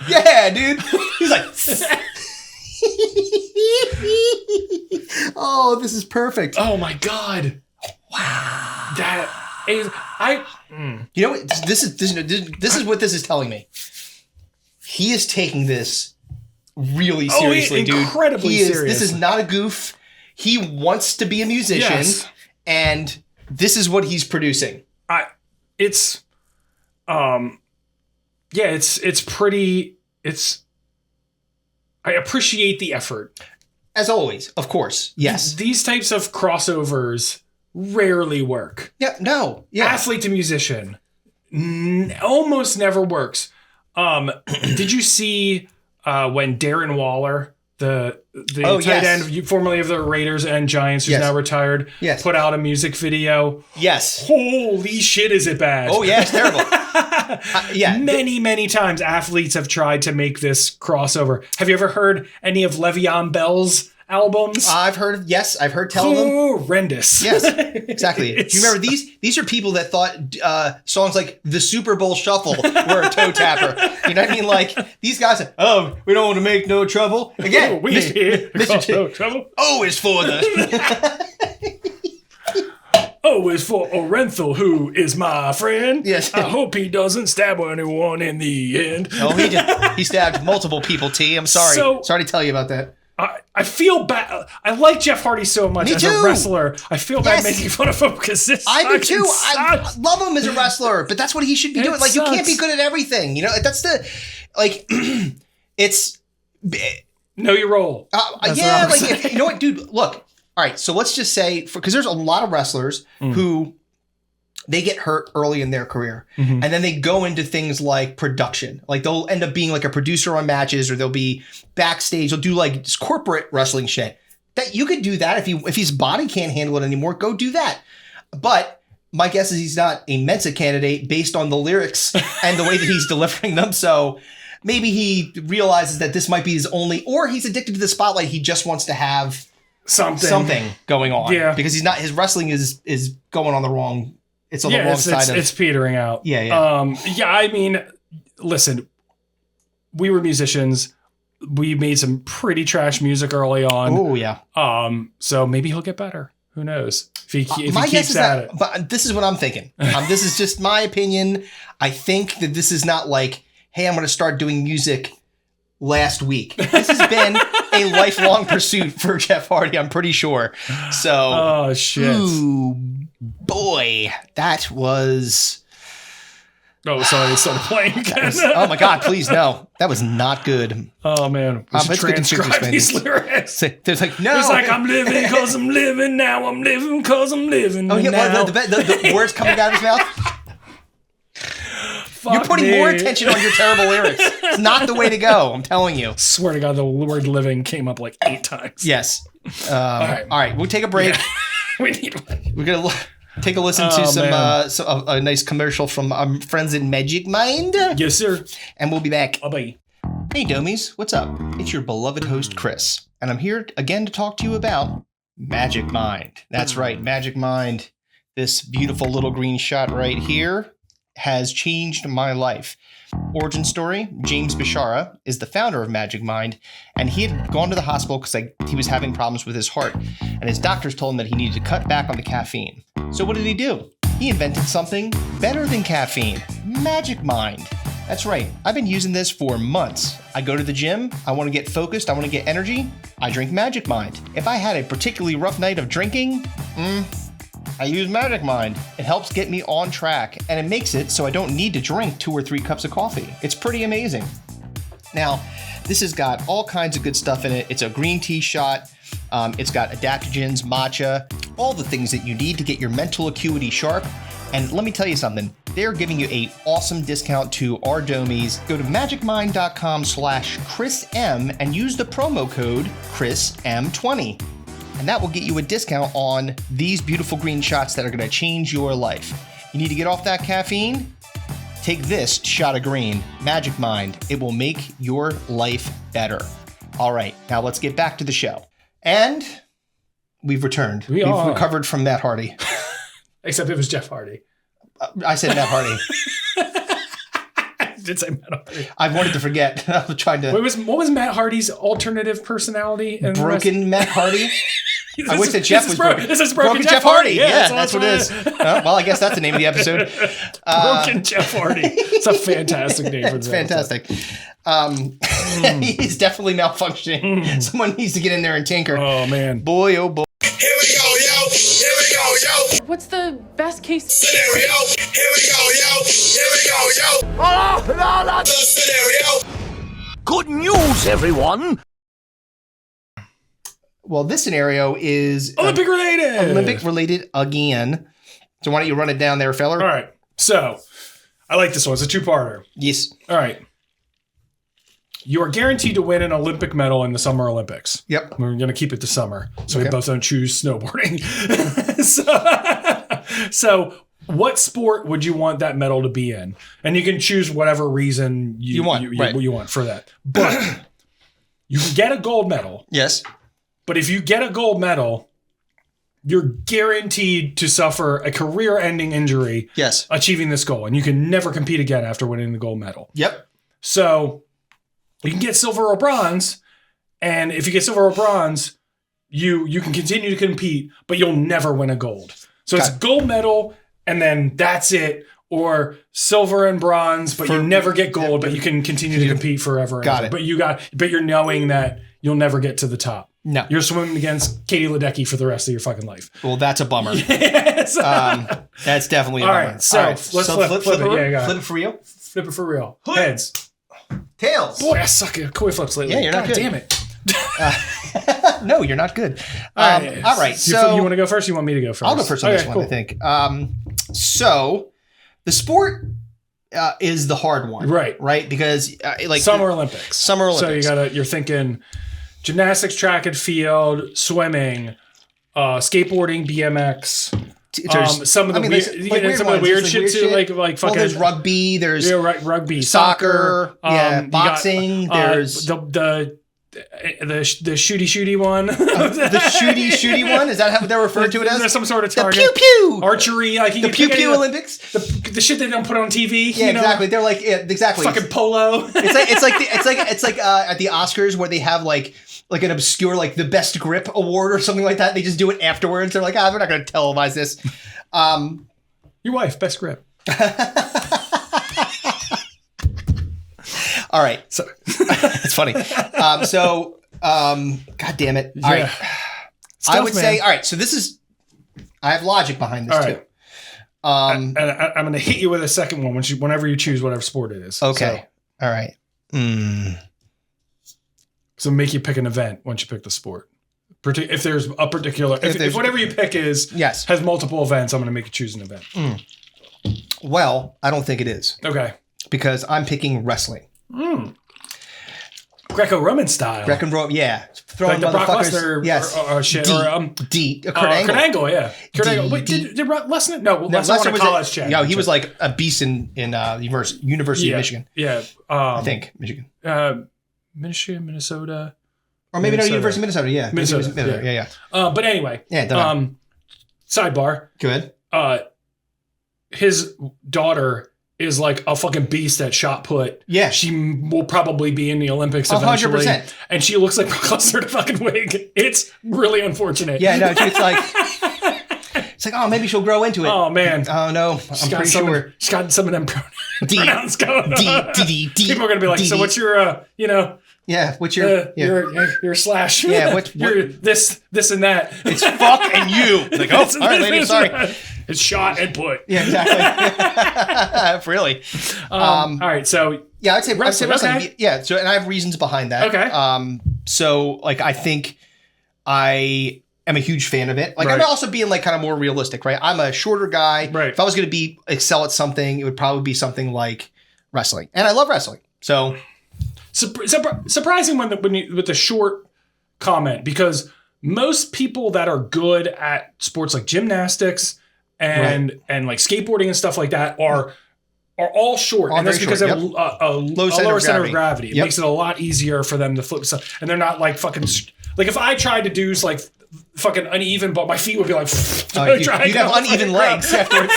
Yeah, dude. He's like, oh, this is perfect. Oh my God. Wow. That is, you know what? This is what this is telling me. He is taking this really seriously, dude. Incredibly serious. This is not a goof. He wants to be a musician, and this is what he's producing. It's pretty. I appreciate the effort. As always, of course. Yes. These types of crossovers rarely work. Yeah. No. Yeah. Athlete to musician almost never works. Did you see when Darren Waller, the tight end formerly of the Raiders and Giants, who's now retired, put out a music video? Yes. Holy shit, is it bad? Oh yeah, it's terrible. Many times athletes have tried to make this crossover. Have you ever heard any of Le'Veon Bell's albums? I've heard tell of them. Horrendous. Yes, exactly. Do you remember these are people that thought songs like the Super Bowl Shuffle were a toe tapper. You know what I mean? Like these guys, we don't want to make no trouble. Again, Mr. No trouble. O is for the O is for Orenthal, who is my friend. Yes. I hope he doesn't stab anyone in the end. Oh, he did. He stabbed multiple people, T. I'm sorry. Sorry to tell you about that. I feel bad. I like Jeff Hardy so much as a wrestler. I feel bad making fun of him because this I do too. I love him as a wrestler, but that's what he should be doing. Like, you can't be good at everything. You know, that's the, like, it's. Know your role. Yeah, like, you know what, dude, look. All right, so let's just say, because there's a lot of wrestlers who, they get hurt early in their career. And then they go into things like production. Like, they'll end up being like a producer on matches, or they'll be backstage. They'll do like corporate wrestling shit. That you could do that if his body can't handle it anymore. Go do that. But my guess is he's not a Mensa candidate based on the lyrics and the way that he's delivering them. So maybe he realizes that this might be his only, or he's addicted to the spotlight. He just wants to have something going on. Yeah, because he's not. His wrestling is going on the wrong. It's on the wrong side of it. It's petering out. Yeah. I mean, listen, we were musicians. We made some pretty trash music early on. Oh yeah. So maybe he'll get better. Who knows? If he keeps at it. But this is what I'm thinking. This is just my opinion. I think that this is not like, hey, I'm going to start doing music last week. This has been a lifelong pursuit for Jeff Hardy, I'm pretty sure. So, oh shit. Ooh, boy, that was. Oh, sorry, it started playing again. Oh my God, please no. That was not good. Oh man, we should transcribe these lyrics. There's like, no. It's like, I'm living because I'm living now. I'm living because I'm living now. Well, the words coming out of his mouth. You're putting more attention on your terrible lyrics. It's not the way to go. I'm telling you. Swear to God, the word living came up like 8 times. Yes. All right. We'll take a break. Yeah. We need one. We're going to take a listen to a nice commercial from our friends in Magic Mind. Yes, sir. And we'll be back. Bye-bye. Hey, Domies. What's up? It's your beloved host, Chris. And I'm here again to talk to you about Magic Mind. That's right. Magic Mind. This beautiful little green shot right here has changed my life. Origin story, James Bishara is the founder of Magic Mind, and he had gone to the hospital because he was having problems with his heart, and his doctors told him that he needed to cut back on the caffeine. So what did he do? He invented something better than caffeine, Magic Mind. That's right, I've been using this for months. I go to the gym, I want to get focused, I want to get energy, I drink Magic Mind. If I had a particularly rough night of drinking, I use Magic Mind. It helps get me on track, and it makes it so I don't need to drink 2 or 3 cups of coffee. It's pretty amazing. Now, this has got all kinds of good stuff in it. It's a green tea shot. It's got adaptogens, matcha, all the things that you need to get your mental acuity sharp. And let me tell you something. They're giving you an awesome discount to our Domies. Go to magicmind.com/ChrisM and use the promo code ChrisM20. And that will get you a discount on these beautiful green shots that are going to change your life. You need to get off that caffeine? Take this shot of green, Magic Mind. It will make your life better. All right, now let's get back to the show. And we've returned. We've recovered from Matt Hardy. Except it was Jeff Hardy. I said Matt Hardy. I did say Matt Hardy. I wanted to forget. I was trying to. What was Matt Hardy's alternative personality? Broken Matt Hardy? I wish that Jeff was broken. This is Broken Jeff Hardy. Yeah, that's what it is. Well, I guess that's the name of the episode. Broken Jeff Hardy. It's a fantastic name for this. It's fantastic. He's definitely malfunctioning. Someone needs to get in there and tinker. Oh, man. Boy, oh boy. Here we go, yo. Here we go, yo. What's the best case scenario? Here we go, yo. Here we go, yo. Oh, no, no. The scenario. Good news, everyone. Well, this scenario is Olympic related. Olympic related again. So why don't you run it down there, feller? All right. So I like this one. It's a 2-parter. Yes. All right. You are guaranteed to win an Olympic medal in the Summer Olympics. Yep. We're going to keep it to summer, so we both don't choose snowboarding. so what sport would you want that medal to be in? And you can choose whatever reason you want for that. But you can get a gold medal. Yes. But if you get a gold medal, you're guaranteed to suffer a career-ending injury. Yes. Achieving this goal, and you can never compete again after winning the gold medal. Yep. So you can get silver or bronze, and if you get silver or bronze, you can continue to compete, but you'll never win a gold. So it's gold medal, and then that's it. Or silver and bronze, but you never get gold, but you can continue to compete forever. Got it. But you're knowing that you'll never get to the top. No. You're swimming against Katie Ledecky for the rest of your fucking life. Well, that's a bummer. Yes. That's definitely a bummer. All right, so let's flip it. Yeah, flip it for real? Flip it for real. Heads. Tails. Boy, I suck at coin flips lately. Yeah, you're not good. Damn it. No, you're not good. All right. So you want to go first? Or you want me to go first? I'll go first on this one, I think. So the sport is the hard one, right? Because like Summer Olympics. So you're thinking gymnastics, track and field, swimming, skateboarding, BMX. Some of the weird shit too, like fucking. Well, there's rugby. There's rugby, soccer. Boxing. There's the shooty one. The shooty one? Is that how they're referred to it as? There's some sort of target. The pew-pew! Archery. Like the pew-pew Olympics? The shit they don't put on TV. Yeah, exactly. They're like, exactly. Fucking polo. It's like at the Oscars where they have like an obscure, like the best grip award or something like that. They just do it afterwards. They're like, we're not going to televise this. Your wife, best grip. All right. So it's funny. God damn it. All right. I would say, all right. So I have logic behind this too. And I'm going to hit you with a second one whenever you choose whatever sport it is. Okay. So, all right. So make you pick an event once you pick the sport. If there's a particular, if whatever you pick has multiple events, I'm going to make you choose an event. Well, I don't think it is. Okay. Because I'm picking wrestling. Greco-Roman style. Greco-Roman, yeah. Throwing like the Brock Lesnar, yes. or shit. Kurt Angle, yeah. Kurt Angle. Wait, did Lesnar? No, Lesnar was a college champ. Yeah, he was like a beast in University of Michigan. Yeah. I think Michigan. Michigan, Minnesota. Or maybe not University of Minnesota, yeah. Minnesota. Yeah. But anyway. Yeah, sidebar. Good. His daughter is like a fucking beast at shot put. Yeah. She will probably be in the Olympics eventually. 100%. And she looks like Brock Lesnar in a fucking wig. It's really unfortunate. Yeah, no, it's like, oh, maybe she'll grow into it. Oh, man. Oh, no. I'm pretty sure. She's got some of them pronouns going on. People are going to be like, so what's your, yeah, what's your slash? Yeah, your this and that. It's fuck and you. Like, all right, lady, sorry. It's shot and put. Yeah, exactly. Really. All right, so yeah, I'd say wrestling. Okay. Yeah, so and I have reasons behind that. Okay. So like I think I am a huge fan of it. Like I'm also being like kind of more realistic, right? I'm a shorter guy. Right. If I was going to excel at something, it would probably be something like wrestling, and I love wrestling. So surprising with the short comment, because most people that are good at sports like gymnastics and like skateboarding and stuff like that are all short, and that's because they have a lower center of gravity. It makes it a lot easier for them to flip stuff, and they're not like fucking like if I tried to do like fucking uneven, but my feet would be like you'd have uneven legs afterwards.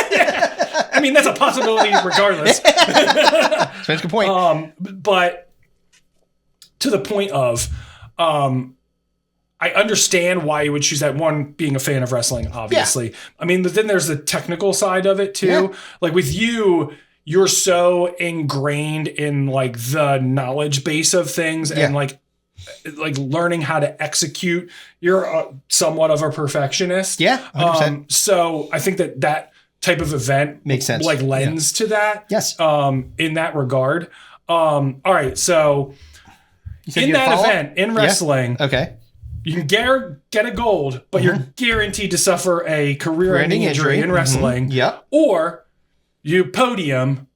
I mean, that's a possibility regardless. That's a good point. But to the point of I understand why you would choose that, one, being a fan of wrestling, obviously. Yeah. I mean, but then there's the technical side of it too. Yeah. Like with you're so ingrained in like the knowledge base of things and like learning how to execute. You're somewhat of a perfectionist. Yeah, 100%. So I think that type of event makes sense. Like lends to that. Yes. In that regard. All right. So in that event, in wrestling, okay, you can get a gold, but you're guaranteed to suffer a career-ending injury in wrestling. Yeah. Or you podium,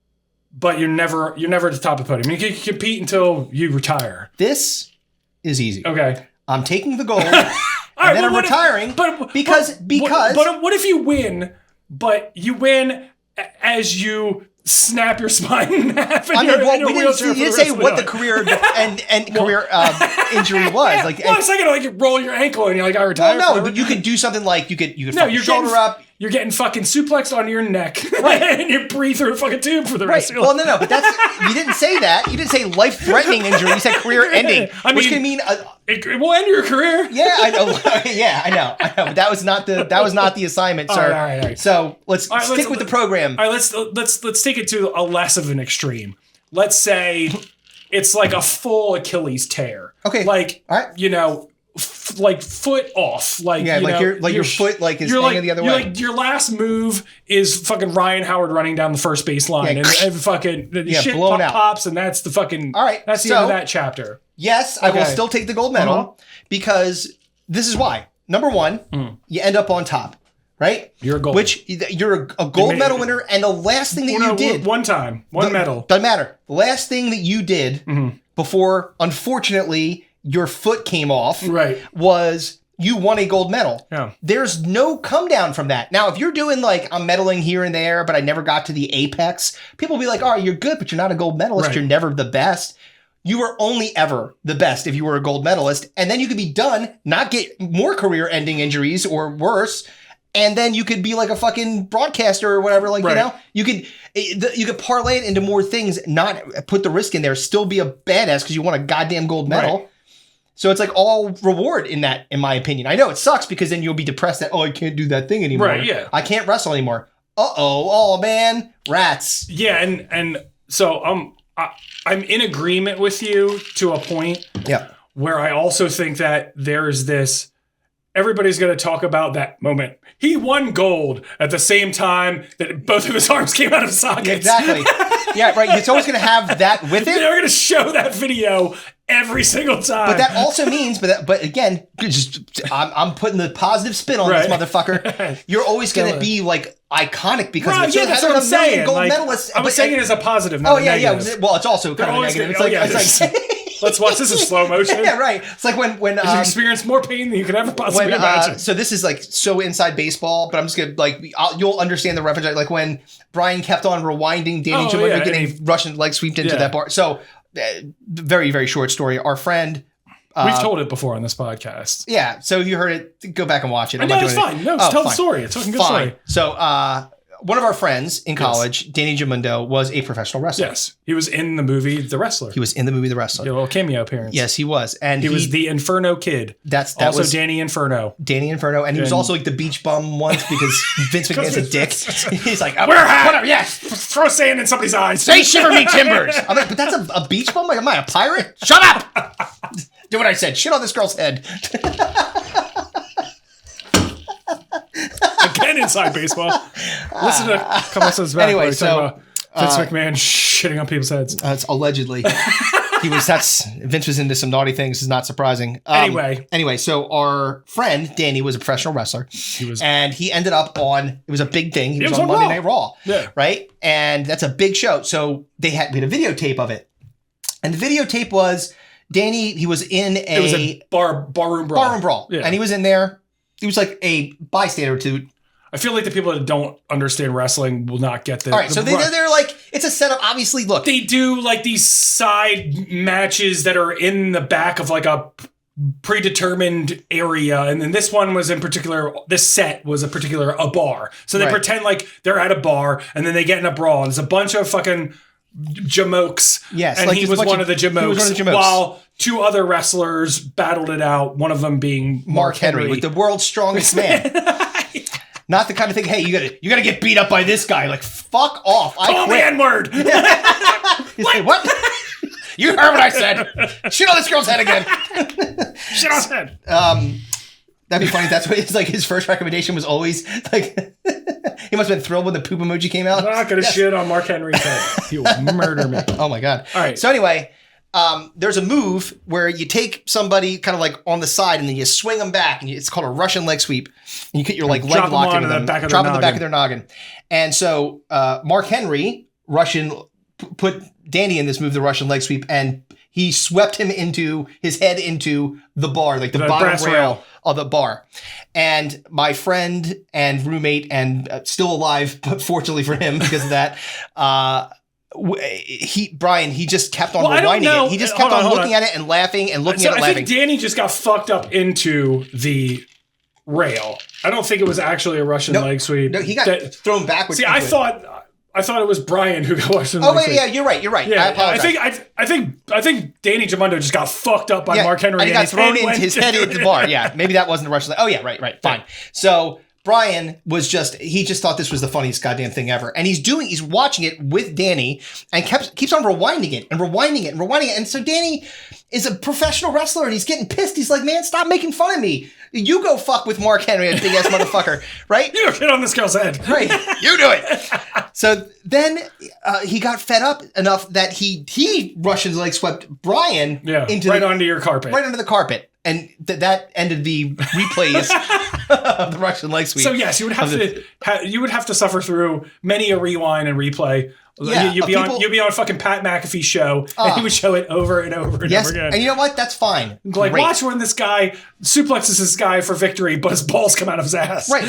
but you're never at the top of the podium. You can compete until you retire. This is easy. Okay. I'm taking the gold, and then I'm retiring. Because what if you win, but you win as you snap your spine in half? We didn't say what the career and career injury was. Yeah. Like, a second, like you roll your ankle and you're like, I retired. Well, no, but you could do something like you could flip your shoulder up. you're getting fucking suplexed on your neck, and you breathe through a fucking tube for the rest of your life. Well, no, but you didn't say that. You didn't say life-threatening injury. You said career-ending, which can mean it will end your career. Yeah, I know. Yeah, I know. But that was not the assignment, sir. All right. So let's stick with the program. All right, let's take it to a less of an extreme. Let's say it's like a full Achilles tear. Okay. Like, all right. Like foot off, like your foot like is hanging the other way. Like your last move is fucking Ryan Howard running down the first baseline, and fucking shit pops, and that's the fucking That's the end of that chapter. Yes, I will still take the gold medal because this is why. Number one, you end up on top, right? You're a gold. You're a gold medal winner, and the last thing that you did one medal doesn't matter. The last thing that you did before, unfortunately, your foot came off, was you won a gold medal. Yeah. There's no come down from that. Now, if you're doing like, I'm medaling here and there, but I never got to the apex, people will be like, all right, you're good, but you're not a gold medalist. Right. You're never the best. You were only ever the best if you were a gold medalist. And then you could be done, not get more career-ending injuries or worse. And then you could be like a fucking broadcaster or whatever. Like, you could parlay it into more things, not put the risk in there, still be a badass because you won a goddamn gold medal. Right. So it's like all reward in that, in my opinion. I know it sucks because then you'll be depressed that, I can't do that thing anymore. Right, yeah. I can't wrestle anymore. Oh man, rats. Yeah, and so I'm in agreement with you to a point. Yeah. Where I also think that there's this, everybody's going to talk about that moment. He won gold at the same time that both of his arms came out of sockets. Exactly. Yeah, right. It's always going to have that with it. They're going to show that video every single time. But that also means, but again, I'm putting the positive spin on this motherfucker. You're always going to be like iconic because of it. So that's what I'm saying. Gold medalists. I'm saying it as a positive, not a negative. Yeah. Well, it's also kind of a negative. It's like let's watch this in slow motion. Yeah, right. It's like when you experience more pain than you could ever possibly imagine. So this is like so inside baseball, but I'm just gonna you'll understand the reference. Like when Brian kept on rewinding Danny Jumbo getting Russian leg sweeped into that bar. So very, very short story. Our friend. We've told it before on this podcast. Yeah. So if you heard it, go back and watch it. I know, it's fine. No, tell the story. It's a fucking good story. So one of our friends in college, Danny Jamundo, was a professional wrestler. Yes. He was in the movie The Wrestler. He was in the movie The Wrestler. He had a little cameo appearance. Yes, he was. And he was the Inferno kid. That also was Danny Inferno. Danny Inferno. And he was also like the beach bum once because Vince McMahon's a dick. He's like, whatever, throw sand in somebody's eyes. Say shiver me timbers. I'm like, but that's a beach bum? Like, am I a pirate? Shut up. Do what I said. Shit on this girl's head. Again, inside baseball. Listen to a couple episodes back. Anyway, so Vince McMahon shitting on people's heads. That's allegedly. Vince was into some naughty things. Is not surprising. Anyway, so our friend Danny was a professional wrestler. And he ended up on. It was a big thing. He was on Monday Night Raw. Yeah. Right, and that's a big show. So we had a videotape of it, and the videotape was Danny. He was in It was a barroom brawl. Barroom brawl. Yeah. And he was in there. He was like a bystander to. I feel like the people that don't understand wrestling will not get this. All right, so they're like, it's a setup. Obviously, look. They do like these side matches that are in the back of like a predetermined area. And then this one was in particular, this set was a bar. So they pretend like they're at a bar and then they get in a brawl. And it's a bunch of fucking jamokes. Yes. And he was one of the jamokes. While two other wrestlers battled it out. One of them being Mark Henry. With the world's strongest man. Not the kind of thing, hey, you gotta get beat up by this guy. Like, fuck off. Call the N-word. You say, what? You heard what I said. Shit on this girl's head again. Shit on his head. That'd be funny. That's what it's like. His first recommendation was always like, he must have been thrilled when the poop emoji came out. I'm not gonna shit on Mark Henry's head. He'll murder me. Oh my God. All right. So anyway, there's a move where you take somebody kind of like on the side and then you swing them back, and it's called a Russian leg sweep. And you get your like leg lock into them, drop in the back of their noggin. And so Mark Henry, Russian, put Danny in this move, the Russian leg sweep, and he swept him his head into the bar, like the bottom rail of the bar. And my friend and roommate, and still alive, but fortunately for him because of that, Brian, he just kept on rewinding it. He just kept on looking at it and laughing and looking at it and laughing. I think Danny just got fucked up into the rail. I don't think it was actually a Russian leg sweep. No, he got thrown backwards. See, I thought it was Brian who got Russian leg sweep. Yeah, you're right. Yeah, I apologize. I think Danny Gemundo just got fucked up by Mark Henry. And he got thrown into his head into the bar. Yeah, maybe that wasn't a Russian leg. Oh yeah, right. Fine. So Brian he just thought this was the funniest goddamn thing ever. And he's watching it with Danny and keeps on rewinding it. And so Danny is a professional wrestler and he's getting pissed. He's like, man, stop making fun of me. You go fuck with Mark Henry, a big ass motherfucker, right? You get on this girl's head. Right. You do it. So then he got fed up enough that he Russian leg swept Brian onto your carpet. Right under the carpet. And that ended the replays of the Russian leg sweep. So yes, you would have to suffer through many a rewind and replay. Yeah, you'd be on fucking Pat McAfee's show, and he would show it over and over and over again. And you know what? That's fine. Like, watch when this guy suplexes this guy for victory, but his balls come out of his ass. Right,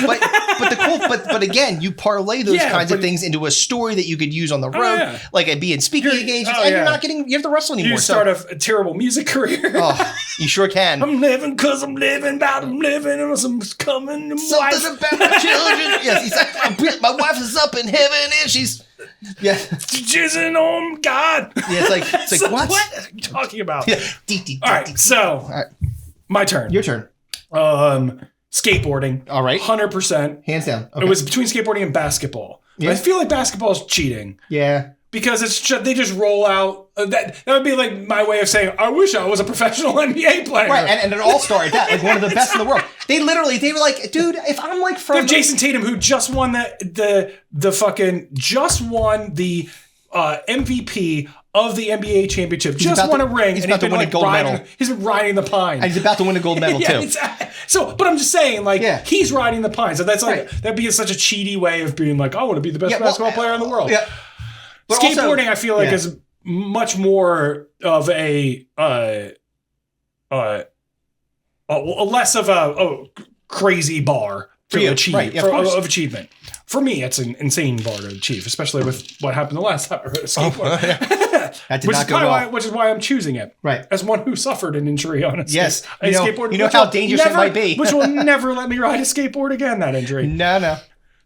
but again, you parlay those kinds of things into a story that you could use on the road, like a be in speaking engagements, and you're not getting you have to wrestle anymore. You start a terrible music career. Oh, you sure can. I'm living because I'm living, I'm living, and something's coming. Something about my children. Yes, he's like, my wife is up in heaven, and she's. Yeah, jizzing on God. Yeah, it's like what? What are you talking about? Yeah. All right, so my turn. Your turn. Skateboarding. All right, 100%, hands down. Okay. It was between skateboarding and basketball. Yeah. I feel like basketball is cheating. Yeah. Because they just roll out. That would be like my way of saying, I wish I was a professional NBA player. Right, and an all-star at that, like one of the best in the world. They were like, dude, if I'm like from... They have Jason Tatum, who just won the MVP of the NBA championship. Just won a ring. He's about to win a gold medal. He's been riding the pine. And he's about to win a gold medal, too. So, but I'm just saying, he's riding the pine. So that's like, that'd be such a cheaty way of being like, I want to be the best basketball player in the world. Yeah. But skateboarding, I feel like, is much more of a less of a crazy bar to achieve of achievement. For me, it's an insane bar to achieve, especially with what happened the last time I rode a skateboard. That did not go well. Which is why I'm choosing it. Right. As one who suffered an injury on a skateboard. You know how dangerous it might be. Which will never let me ride a skateboard again, that injury. No.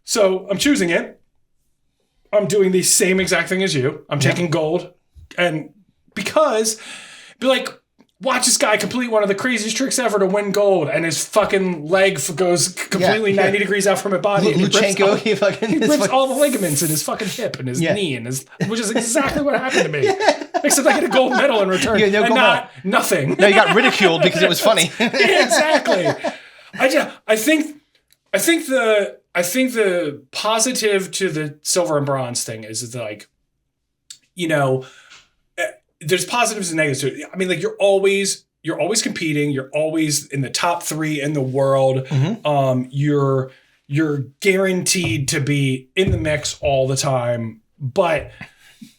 So I'm choosing it. I'm doing the same exact thing as you. I'm taking gold. And because, watch this guy complete one of the craziest tricks ever to win gold, and his fucking leg goes completely 90 degrees out from his body. Luchenko, he rips all the ligaments in his fucking hip and his knee, which is exactly what happened to me. Except I get a gold medal in return, nothing. No, you got ridiculed because it was funny. Exactly. I think the positive to the silver and bronze thing is like, there's positives and negatives to it. I mean, like you're always competing. You're always in the top 3 in the world. Mm-hmm. You're guaranteed to be in the mix all the time, but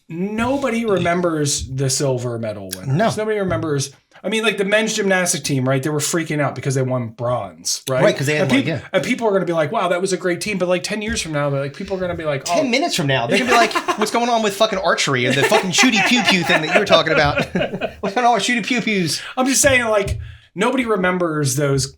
nobody remembers the silver medal winners. No. Nobody remembers. I mean, like the men's gymnastic team, right? They were freaking out because they won bronze, right? Right, because they had and people are going to be like, wow, that was a great team. But like 10 years from now, people are going to be like, 10 minutes from now, they're going to be like, what's going on with fucking archery and the fucking shooty pew-pew thing that you were talking about? What's going on with shooty pew-pews? I'm just saying, like, nobody remembers those.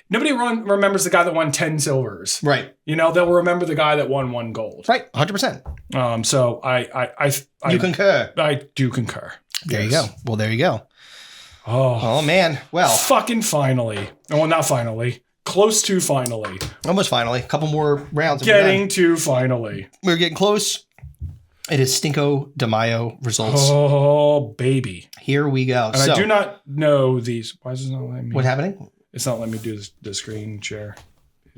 Nobody remembers the guy that won 10 silvers. Right. They'll remember the guy that won 1 gold. Right, 100%. So I you concur. I do concur. There you go. Well, there you go. Oh man. Well, fucking finally. Well, not finally. Close to finally. Almost finally. A couple more rounds. Getting to finally. We're getting close. It is Stinko de Mayo results. Oh, baby. Here we go. And I do not know these. Why is it not letting me? What's happening? It's not letting me do the screen share.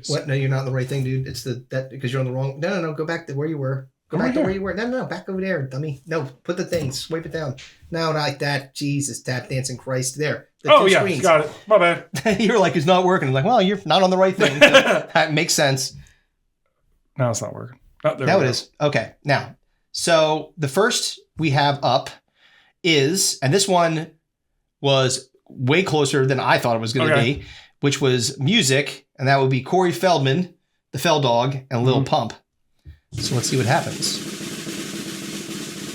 What? No, you're not on the right thing, dude. It's because you're on the wrong. No. Go back to where you were. Go back to where you were. No. Back over there, dummy. No, put the thing. Swipe it down. No, not like that. Jesus, tap dancing Christ. There. Screens. Got it. My bad. You're like, it's not working. I'm like, well, you're not on the right thing. So that makes sense. No, it's not working. Now it is. Okay. Now, so the first we have up is, and this one was way closer than I thought it was going to be, which was music, and that would be Corey Feldman, the Fell Dog, and Lil Pump. So let's see what happens.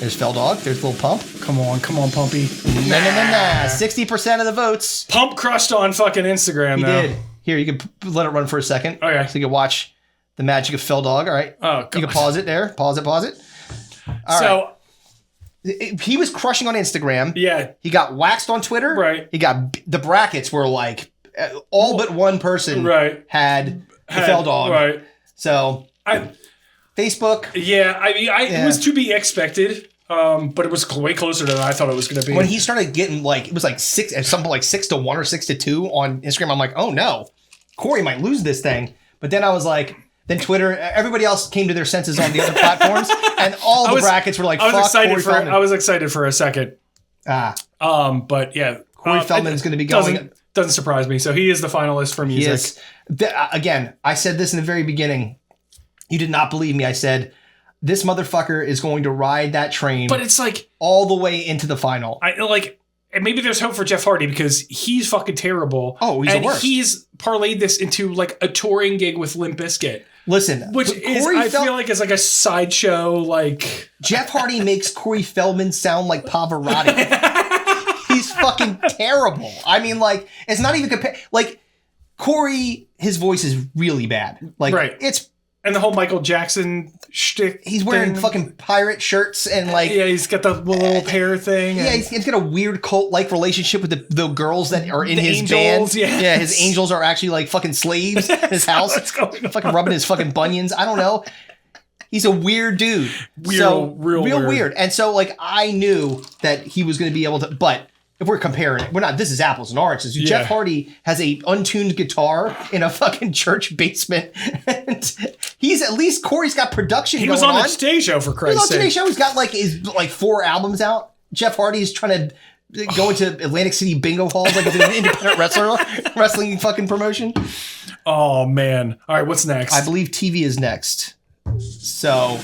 There's Fell Dog. There's Lil Pump. Come on, Pumpy. Nah. 60% of the votes. Pump crushed on fucking Instagram. He did. Here, you can let it run for a second. Okay. So you can watch the magic of Fell Dog. All right. Oh, God. You can pause it there. Pause it. All right. He was crushing on Instagram. Yeah. He got waxed on Twitter. Right. He got the brackets were like all but one person had Fell Dog. Right. So Facebook. Yeah. I mean, it was to be expected. But it was way closer than I thought it was going to be. When he started getting like, it was like 6-1 or 6-2 on Instagram. I'm like, oh no, Corey might lose this thing. But then I was like, then Twitter, everybody else came to their senses on the other platforms, and all the brackets were like, I was fuck excited Corey Feldman. I was excited for a second. But yeah, Corey Feldman's going to be going. Doesn't surprise me. So he is the finalist for music. Again, I said this in the very beginning. You did not believe me. I said, this motherfucker is going to ride that train. But it's like all the way into the final. And maybe there's hope for Jeff Hardy because he's fucking terrible. Oh, he's the worst. He's parlayed this into like a touring gig with Limp Bizkit. Listen, which is I feel like it's like a sideshow. Like Jeff Hardy makes Corey Feldman sound like Pavarotti. He's fucking terrible. I mean, like it's not even like Corey. His voice is really bad. Like it's. And the whole Michael Jackson shtick. He's wearing fucking pirate shirts and like... Yeah, he's got the little hair thing. Yeah, he's got a weird cult-like relationship with the girls that are in his band. Yes. Yeah, his angels are actually like fucking slaves in his house. What's going on? Fucking rubbing his fucking bunions. I don't know. He's a weird dude. Real weird. And so like I knew that he was going to be able to... But if we're comparing, this is apples and oranges. Yeah. Jeff Hardy has a untuned guitar in a fucking church basement. And he's at least, Corey's got production going on. He was on a Today Show, for Christ's sake. He was on Today Show. He's got like 4 albums out. Jeff Hardy's trying to go into Atlantic City bingo halls like he's an independent wrestling fucking promotion. Oh, man. All right, what's next? I believe TV is next. So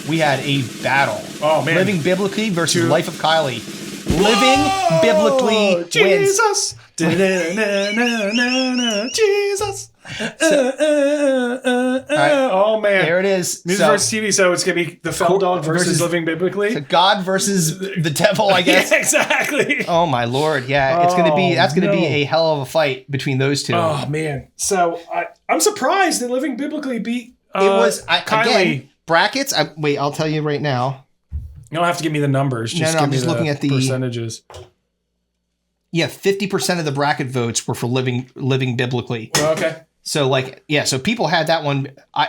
we had a battle. Oh, man. Living Biblically versus Life of Kylie. Living Biblically Jesus. wins. Jesus. Right. Oh, man. There it is. Music versus TV, so it's going to be the Fell Dog versus Living Biblically. God versus the devil, I guess. Yeah, exactly. Oh, my Lord. Yeah, that's going to be a hell of a fight between those two. Oh, man. So I'm surprised that Living Biblically beat Kylie. Again, brackets. Wait, I'll tell you right now. You don't have to give me the numbers. Just give me just looking at the percentages. Yeah, 50% of the bracket votes were for living biblically. Okay. So so people had that one. I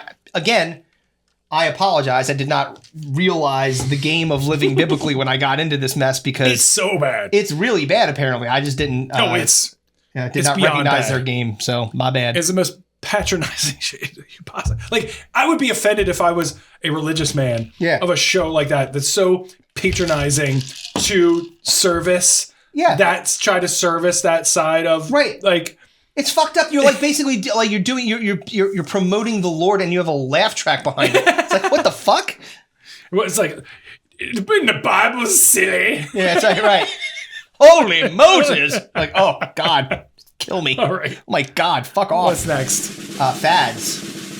apologize. I did not realize the game of living biblically when I got into this mess because it's so bad. It's really bad. Apparently, I just didn't. Did not recognize their game. So my bad. It's the most patronizing shit you possibly. Like I would be offended if I was a religious man of a show like that's so patronizing to service. Yeah, that's try to service that side of like it's fucked up. You're like basically like you're doing you're promoting the Lord and you have a laugh track behind it. It's like what the fuck? It's like the Bible's silly. Yeah, it's like right. Holy Moses! Like oh God. Kill me. All right. Oh my God, fuck off. What's next? Fads.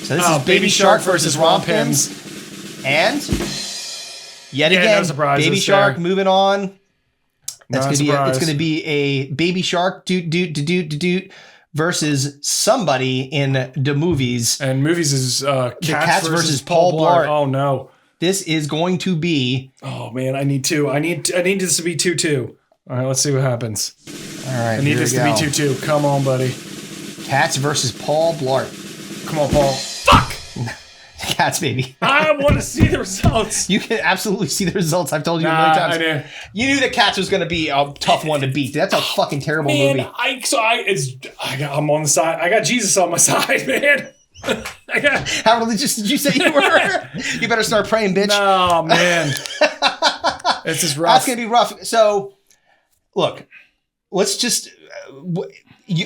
So this is Baby Shark versus Romp Hymns. And yet again, no surprises Baby Shark moving on. It's gonna be a Baby Shark doot versus somebody in the movies. And movies is Cats versus Paul Blart. Oh no. This is going to be. Oh man, I need this to be 2-2. All right, let's see what happens. All right, I need this to be 2-2. Come on, buddy. Cats versus Paul Blart. Come on, Paul. Fuck! Cats, baby. I want to see the results. You can absolutely see the results. I've told you a million times. I knew. You knew that Cats was going to be a tough one to beat. That's a fucking terrible movie. I'm on the side. I got Jesus on my side, man. How religious did you say you were? You better start praying, bitch. No, man. It's just rough. That's going to be rough. So, look, let's just...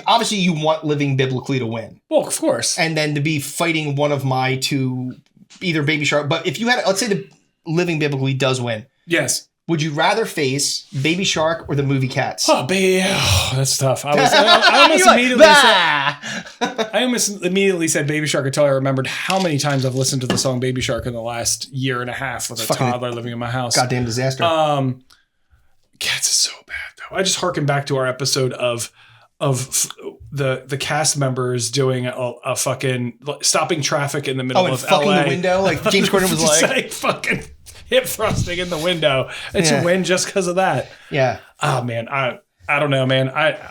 obviously, you want Living Biblically to win. Well, of course. And then to be fighting one of my two, either Baby Shark... But if you had... Let's say the Living Biblically does win. Yes. Would you rather face Baby Shark or the movie Cats? Oh, that's tough. I almost immediately said Baby Shark until I remembered how many times I've listened to the song Baby Shark in the last year and a half with a toddler living in my house. Goddamn disaster. Cats is so bad though. I just harken back to our episode of the cast members doing a fucking stopping traffic in the middle of fucking LA. the window, like James Corden was Just like fucking hip thrusting in the window. It's a win just because of that. Yeah. Oh man, I don't know, man.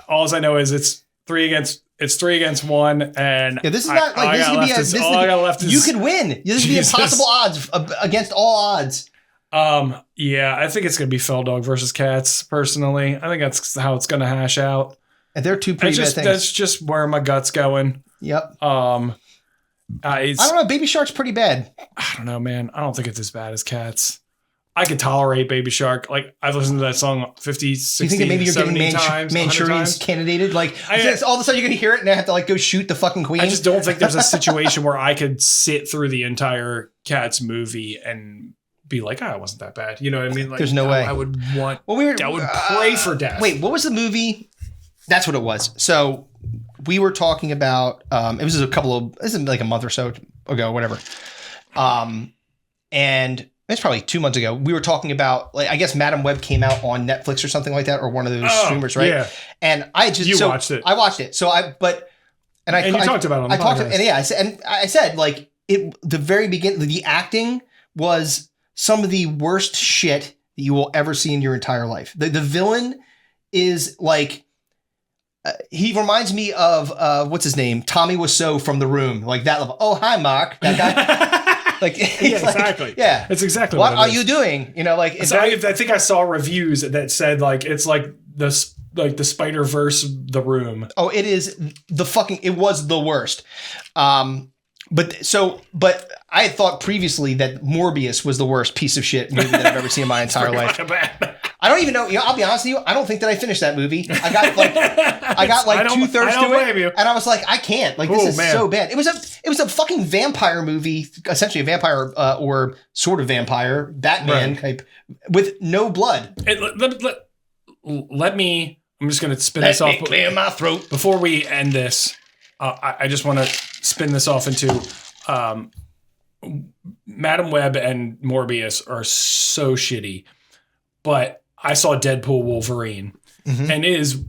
All I know is it's 3 against 1, and this is not like this could be this all I got left is you could win. This would be impossible odds against all odds. Yeah, I think it's gonna be Fell Dog versus Cats. Personally, I think that's how it's gonna hash out. And they're two pretty bad things. That's just where my gut's going. Yep. I don't know. Baby Shark's pretty bad. I don't know, man. I don't think it's as bad as Cats. I could tolerate Baby Shark. Like, I've listened to that song 50, 60, you think that maybe you're 70 getting times, Manchurians candidated? Like, all of a sudden you're going to hear it and they have to like go shoot the fucking queen? I just don't think there's a situation where I could sit through the entire Cats movie and be like, it wasn't that bad. You know what I mean? Like, there's no way. I would want, I would pray for death. Wait, what was the movie? That's what it was. So we were talking about, this is like a month or so ago, whatever. And it's probably 2 months ago. We were talking about, like, I guess Madam Web came out on Netflix or something like that, or one of those streamers, right? Yeah. And I just watched it. I watched it. So you talked about it on the podcast. I said like the very beginning, the acting was some of the worst shit that you will ever see in your entire life. The villain is like. He reminds me of what's his name, Tommy Wiseau from The Room, like that level. Oh, hi, Mark. That guy. Like, yeah, exactly. Yeah, it's exactly what are you doing? You know, like I think I saw reviews that said like it's like the Spider-Verse The Room. Oh, it is it was the worst. But I had thought previously that Morbius was the worst piece of shit movie that I've ever seen in my entire life. I don't even know. I'll be honest with you. I don't think that I finished that movie. I got like 2/3 to it, and I was like, I can't. Like, this is so bad. It was a fucking vampire movie, essentially a vampire or sort of vampire Batman type with no blood. Let me. I'm just gonna spin this off. Let me clear my throat before we end this. I just want to spin this off into Madam Web and Morbius are so shitty, but I saw Deadpool Wolverine, and it is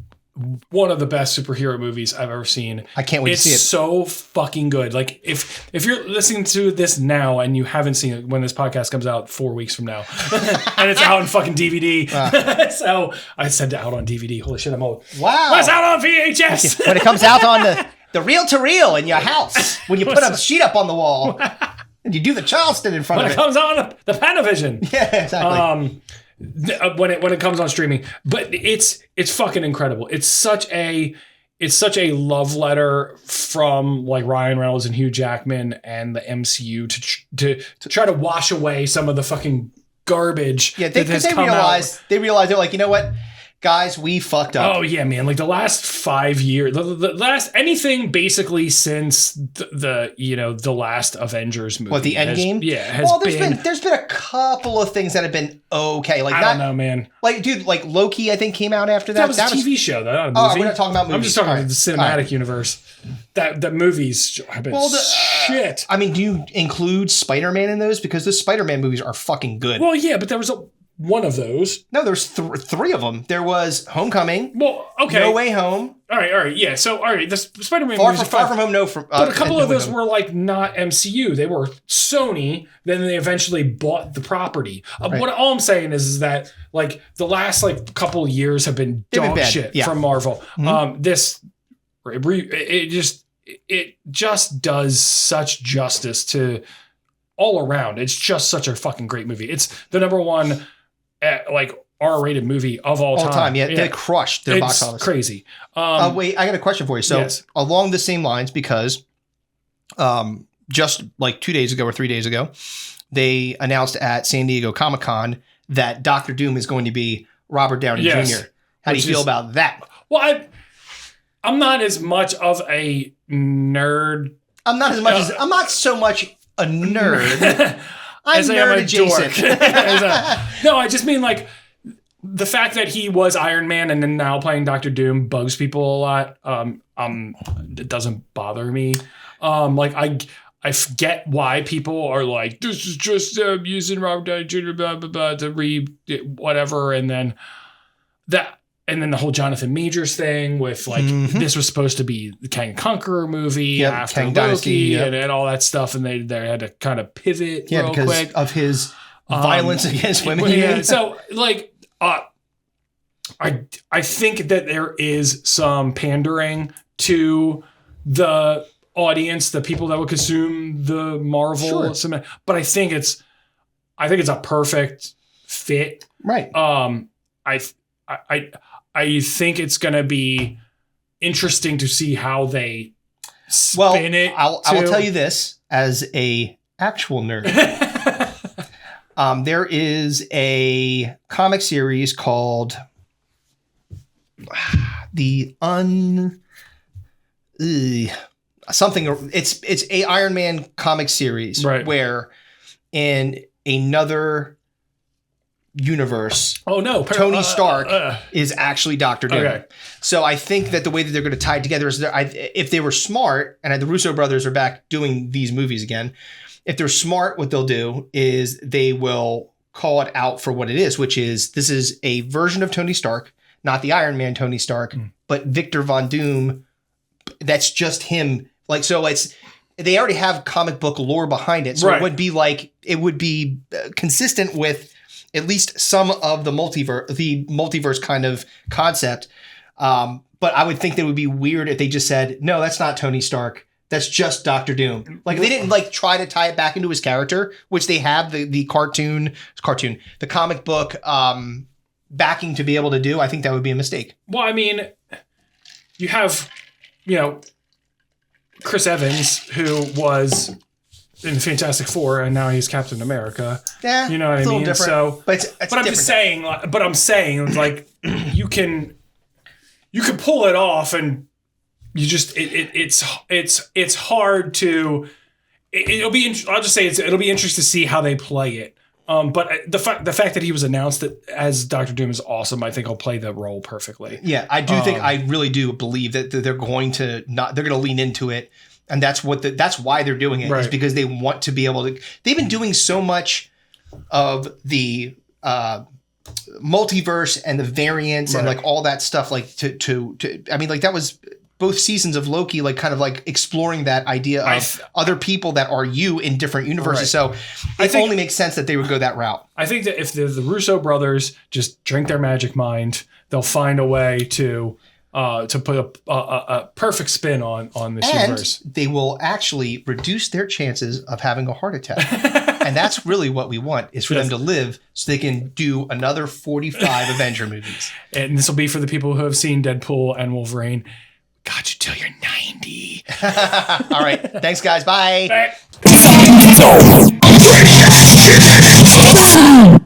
one of the best superhero movies I've ever seen. I can't wait to see it. It's so fucking good. Like if you're listening to this now and you haven't seen it when this podcast comes out 4 weeks from now, and it's out on fucking DVD. So I said out on DVD. Holy shit, I'm old. Wow. It's out on VHS. When it comes out on the reel-to-reel in your house, when you put a sheet up on the wall and you do the Charleston in front of it. When it comes on the Panavision. Yeah, exactly. When it comes on streaming, but it's fucking incredible. It's such a love letter from like Ryan Reynolds and Hugh Jackman and the MCU to try to wash away some of the fucking garbage. Yeah, they realized they're like, you know what, guys, we fucked up. Oh yeah, man! Like the last 5 years, the last anything basically since the last Avengers movie. What, the Endgame? There's been a couple of things that have been okay. Like I don't know, man. Like, dude, like Loki, I think came out after that. That was a TV show, though. Not a movie. We're not talking about movies. I'm just talking about the cinematic universe. That movies have been shit. I mean, do you include Spider-Man in those? Because the Spider-Man movies are fucking good. Well, yeah, but there was one of those. No, there's three of them. There was Homecoming. Well, okay. No Way Home. All right, yeah. So, all right, the Spider-Man Far movies from Home, but a couple of those were like not MCU. They were Sony. Then they eventually bought the property. Right. All I'm saying is that like the last like couple of years have been dog shit from Marvel. Mm-hmm. It just does such justice to all around. It's just such a fucking great movie. It's the number one like R-rated movie of all time. Yeah, they crushed their box office. Crazy. Wait, I got a question for you. So along the same lines, because just like 2 days ago or 3 days ago, they announced at San Diego Comic-Con that Dr. Doom is going to be Robert Downey Jr. How do you feel about that? Well, I'm not as much of a nerd. I'm not so much a nerd. I'm nerd adjacent. No, I just mean like the fact that he was Iron Man and then now playing Dr. Doom bugs people a lot. It doesn't bother me. Like I get why people are like, this is just using Robert Downey Jr. blah blah blah to read whatever, and then that and then the whole Jonathan Majors thing with like this was supposed to be the Kang and Conqueror movie after Kang Loki Dynasty, and all that stuff, and they had to kind of pivot real because quick of his violence against women. Yeah, so like I think that there is some pandering to the audience, the people that would consume the Marvel cinema, but I think it's a perfect fit. Right. I think it's going to be interesting to see how they spin it. I will tell you this as a actual nerd. There is a comic series called something. It's a Iron Man comic series, right, where in another universe, Tony Stark is actually Dr. Doom. Okay. So I think that the way that they're going to tie it together is if they were smart, and the Russo brothers are back doing these movies again, if they're smart, what they'll do is they will call it out for what it is, which is this is a version of Tony Stark, not the Iron Man Tony Stark, but Victor Von Doom. That's just him. Like, so they already have comic book lore behind it. So it would be consistent with at least some of the multiverse kind of concept. But I would think that it would be weird if they just said, no, that's not Tony Stark. That's just Dr. Doom. Like, they didn't like try to tie it back into his character, which they have the comic book backing to be able to do. I think that would be a mistake. Well, I mean, you have, Chris Evans, who was in the Fantastic Four, and now he's Captain America. Yeah, you know what I mean. Different. So, but I'm saying, like, you can pull it off, and you just it's hard to. It'll be. I'll just say it'll be interesting to see how they play it. But the fact that he was announced as Dr. Doom is awesome. I think he'll play the role perfectly. Yeah, I do think I really do believe that they're going to lean into it, and that's why they're doing it, is because they want to be able to. They've been doing so much of the multiverse and the variants and like all that stuff. Like to I mean, like that was both seasons of Loki, like kind of like exploring that idea of other people that are you in different universes. So it only makes sense that they would go that route. I think that if the Russo brothers just drink their magic mind, they'll find a way to put a perfect spin on this universe. They will actually reduce their chances of having a heart attack. And that's really what we want, is for them to live so they can do another 45 Avenger movies. And this will be for the people who have seen Deadpool and Wolverine. Got you till you're 90. All right. Thanks, guys. Bye. Bye.